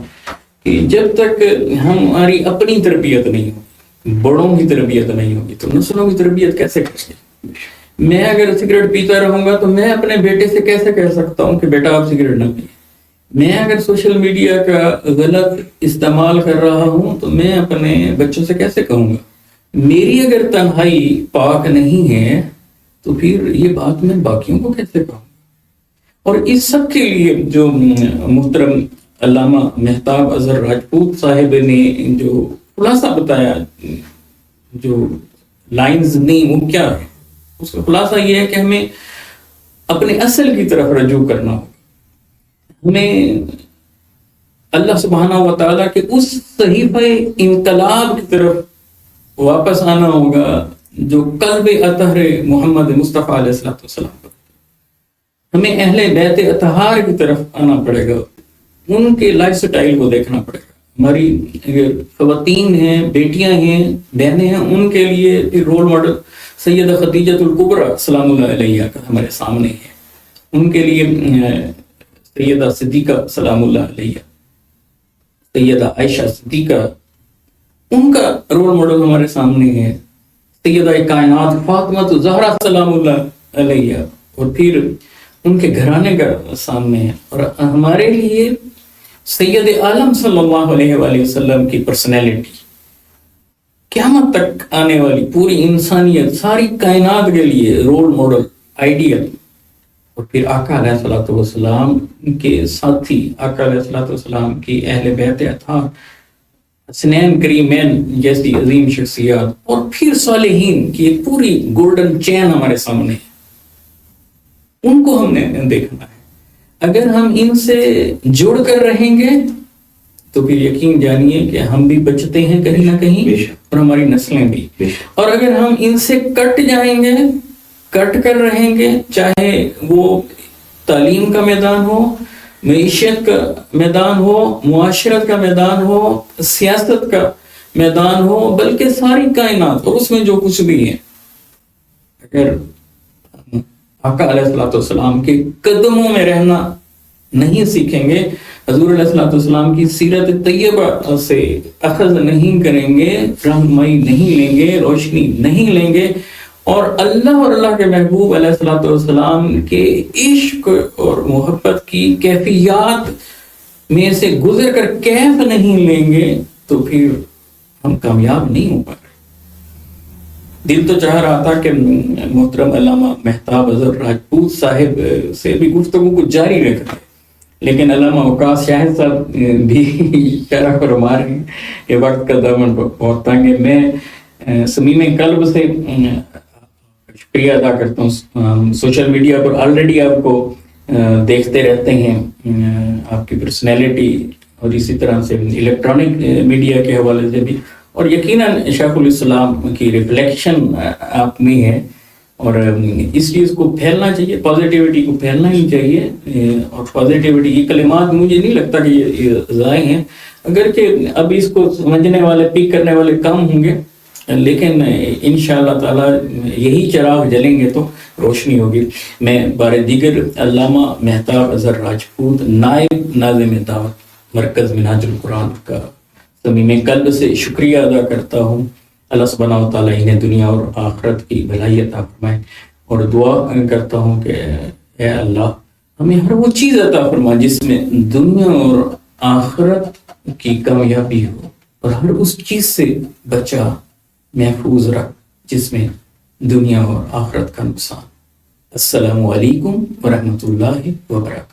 کہ جب تک ہماری اپنی تربیت نہیں ہوگی, بڑوں کی تربیت نہیں ہوگی, تو نسلوں کی تربیت کیسے کریں. میں اگر سگریٹ پیتا رہوں گا تو میں اپنے بیٹے سے کیسے کہہ سکتا ہوں کہ بیٹا آپ سگریٹ نہ پئیں. میں اگر سوشل میڈیا کا غلط استعمال کر رہا ہوں تو میں اپنے بچوں سے کیسے کہوں گا. میری اگر تنہائی پاک نہیں ہے تو پھر یہ بات میں باقیوں کو کیسے کہوں. اور اس سب کے لیے جو محترم علامہ مہتاب اظہر راجپوت صاحب نے جو خلاصہ بتایا, جو لائنز نہیں وہ کیا ہے, اس کا خلاصہ یہ ہے کہ ہمیں اپنے اصل کی طرف رجوع کرنا ہوگا. ہمیں اللہ سبحانہ و تعالیٰ کے اس صحیفہ انقلاب کی طرف واپس آنا ہوگا جو قلب اطہر محمد مصطفیٰ علیہ السلام پر. ہمیں اہل بیت اطہار کی طرف آنا پڑے گا, ان کے لائف سٹائل کو دیکھنا پڑے گا. ہماری خواتین ہیں, بیٹیاں ہیں, بہنیں ہیں, ان کے لیے رول ماڈل سیدہ خدیجہ الکبریٰ سلام اللہ علیہا کا ہمارے سامنے ہے. ان کے لیے سیدہ صدیقہ سلام اللہ علیہ، سیدہ عائشہ صدیقہ، ان کا رول ماڈل ہمارے سامنے ہے، سیدہ کائنات فاطمہ زہرا سلام اللہ علیہ، اور پھر ان کے گھرانے کا سامنے ہے، اور ہمارے لیے سید عالم صلی اللہ علیہ وآلہ وسلم کی پرسنالٹی، قیامت تک آنے والی پوری انسانیت، ساری کائنات کے لیے رول ماڈل، آئیڈیل، اور پھر آقا علیہ الصلوۃ والسلام کے ساتھی، آقا علیہ الصلوۃ والسلام کی اہل بیت اطہار، حسنین کریمین جیسی عظیم شخصیات، اور پھر صالحین کی ایک پوری گولڈن چین ہمارے سامنے ہے، ان کو ہم نے دیکھنا ہے۔ اگر ہم ان سے جڑ کر رہیں گے تو پھر یقین جانیے کہ ہم بھی بچتے ہیں کہیں نہ کہیں، اور ہماری نسلیں بھی۔ اور اگر ہم ان سے کٹ جائیں گے، کٹ کر رہیں گے، چاہے وہ تعلیم کا میدان ہو، معیشت کا میدان ہو، معاشرت کا میدان ہو، سیاست کا میدان ہو، بلکہ ساری کائنات اور اس میں جو کچھ بھی ہے، اگر آقا علیہ الصلوۃ والسلام کے قدموں میں رہنا نہیں سیکھیں گے، حضور علیہ الصلوۃ والسلام کی سیرت طیبہ سے اخذ نہیں کریں گے، رہنمائی نہیں لیں گے، روشنی نہیں لیں گے، اور اللہ کے محبوب علیہ الصلوۃ والسلام کے عشق اور محبت کی کیفیات میں سے گزر کر کیف نہیں لیں گے تو پھر ہم کامیاب نہیں ہو پائیں۔ دل تو چاہ رہا تھا کہ محترم علامہ مہتاب اظہر راجپوت صاحب سے بھی گفتگو کو جاری رکھتے، لیکن علامہ وقاص شاہد صاحب بھی اشارہ فرما رہے ہیں کہ وقت کا دامن بہت تنگ ہے۔ میں صمیم قلب سے شکریہ ادا کرتا ہوں۔ سوشل میڈیا پر آلریڈی آپ کو دیکھتے رہتے ہیں، آپ کی پرسنالٹی، اور اسی طرح سے الیکٹرانک میڈیا کے حوالے سے بھی، اور یقیناً شیخ الاسلام کی ریفلیکشن آپ میں ہے، اور اس چیز کو پھیلنا چاہیے، پازیٹیوٹی کو پھیلنا ہی چاہیے، اور پازیٹیوٹی کی کلمات مجھے نہیں لگتا کہ یہ ضائع ہیں، اگرچہ اب اس کو سمجھنے والے، پک کرنے والے کم ہوں گے، لیکن انشاءاللہ تعالی یہی چراغ جلیں گے تو روشنی ہوگی۔ میں بار دیگر علامہ مہتاب اظہر راجپوت، نائب ناظم دعوت مرکز منہاج القرآن کا صمیم قلب سے شکریہ ادا کرتا ہوں۔ اللہ سبحانہ و تعالیٰ انہیں دنیا اور آخرت کی بھلائی عطا فرمائے، اور دعا کرتا ہوں کہ اے اللہ ہمیں ہر وہ چیز عطا فرما جس میں دنیا اور آخرت کی کامیابی ہو، اور ہر اس چیز سے بچا، محفوظ رکھ جس میں دنیا اور آخرت کا نقصان۔ السلام علیکم ورحمۃ اللہ وبرکاتہ۔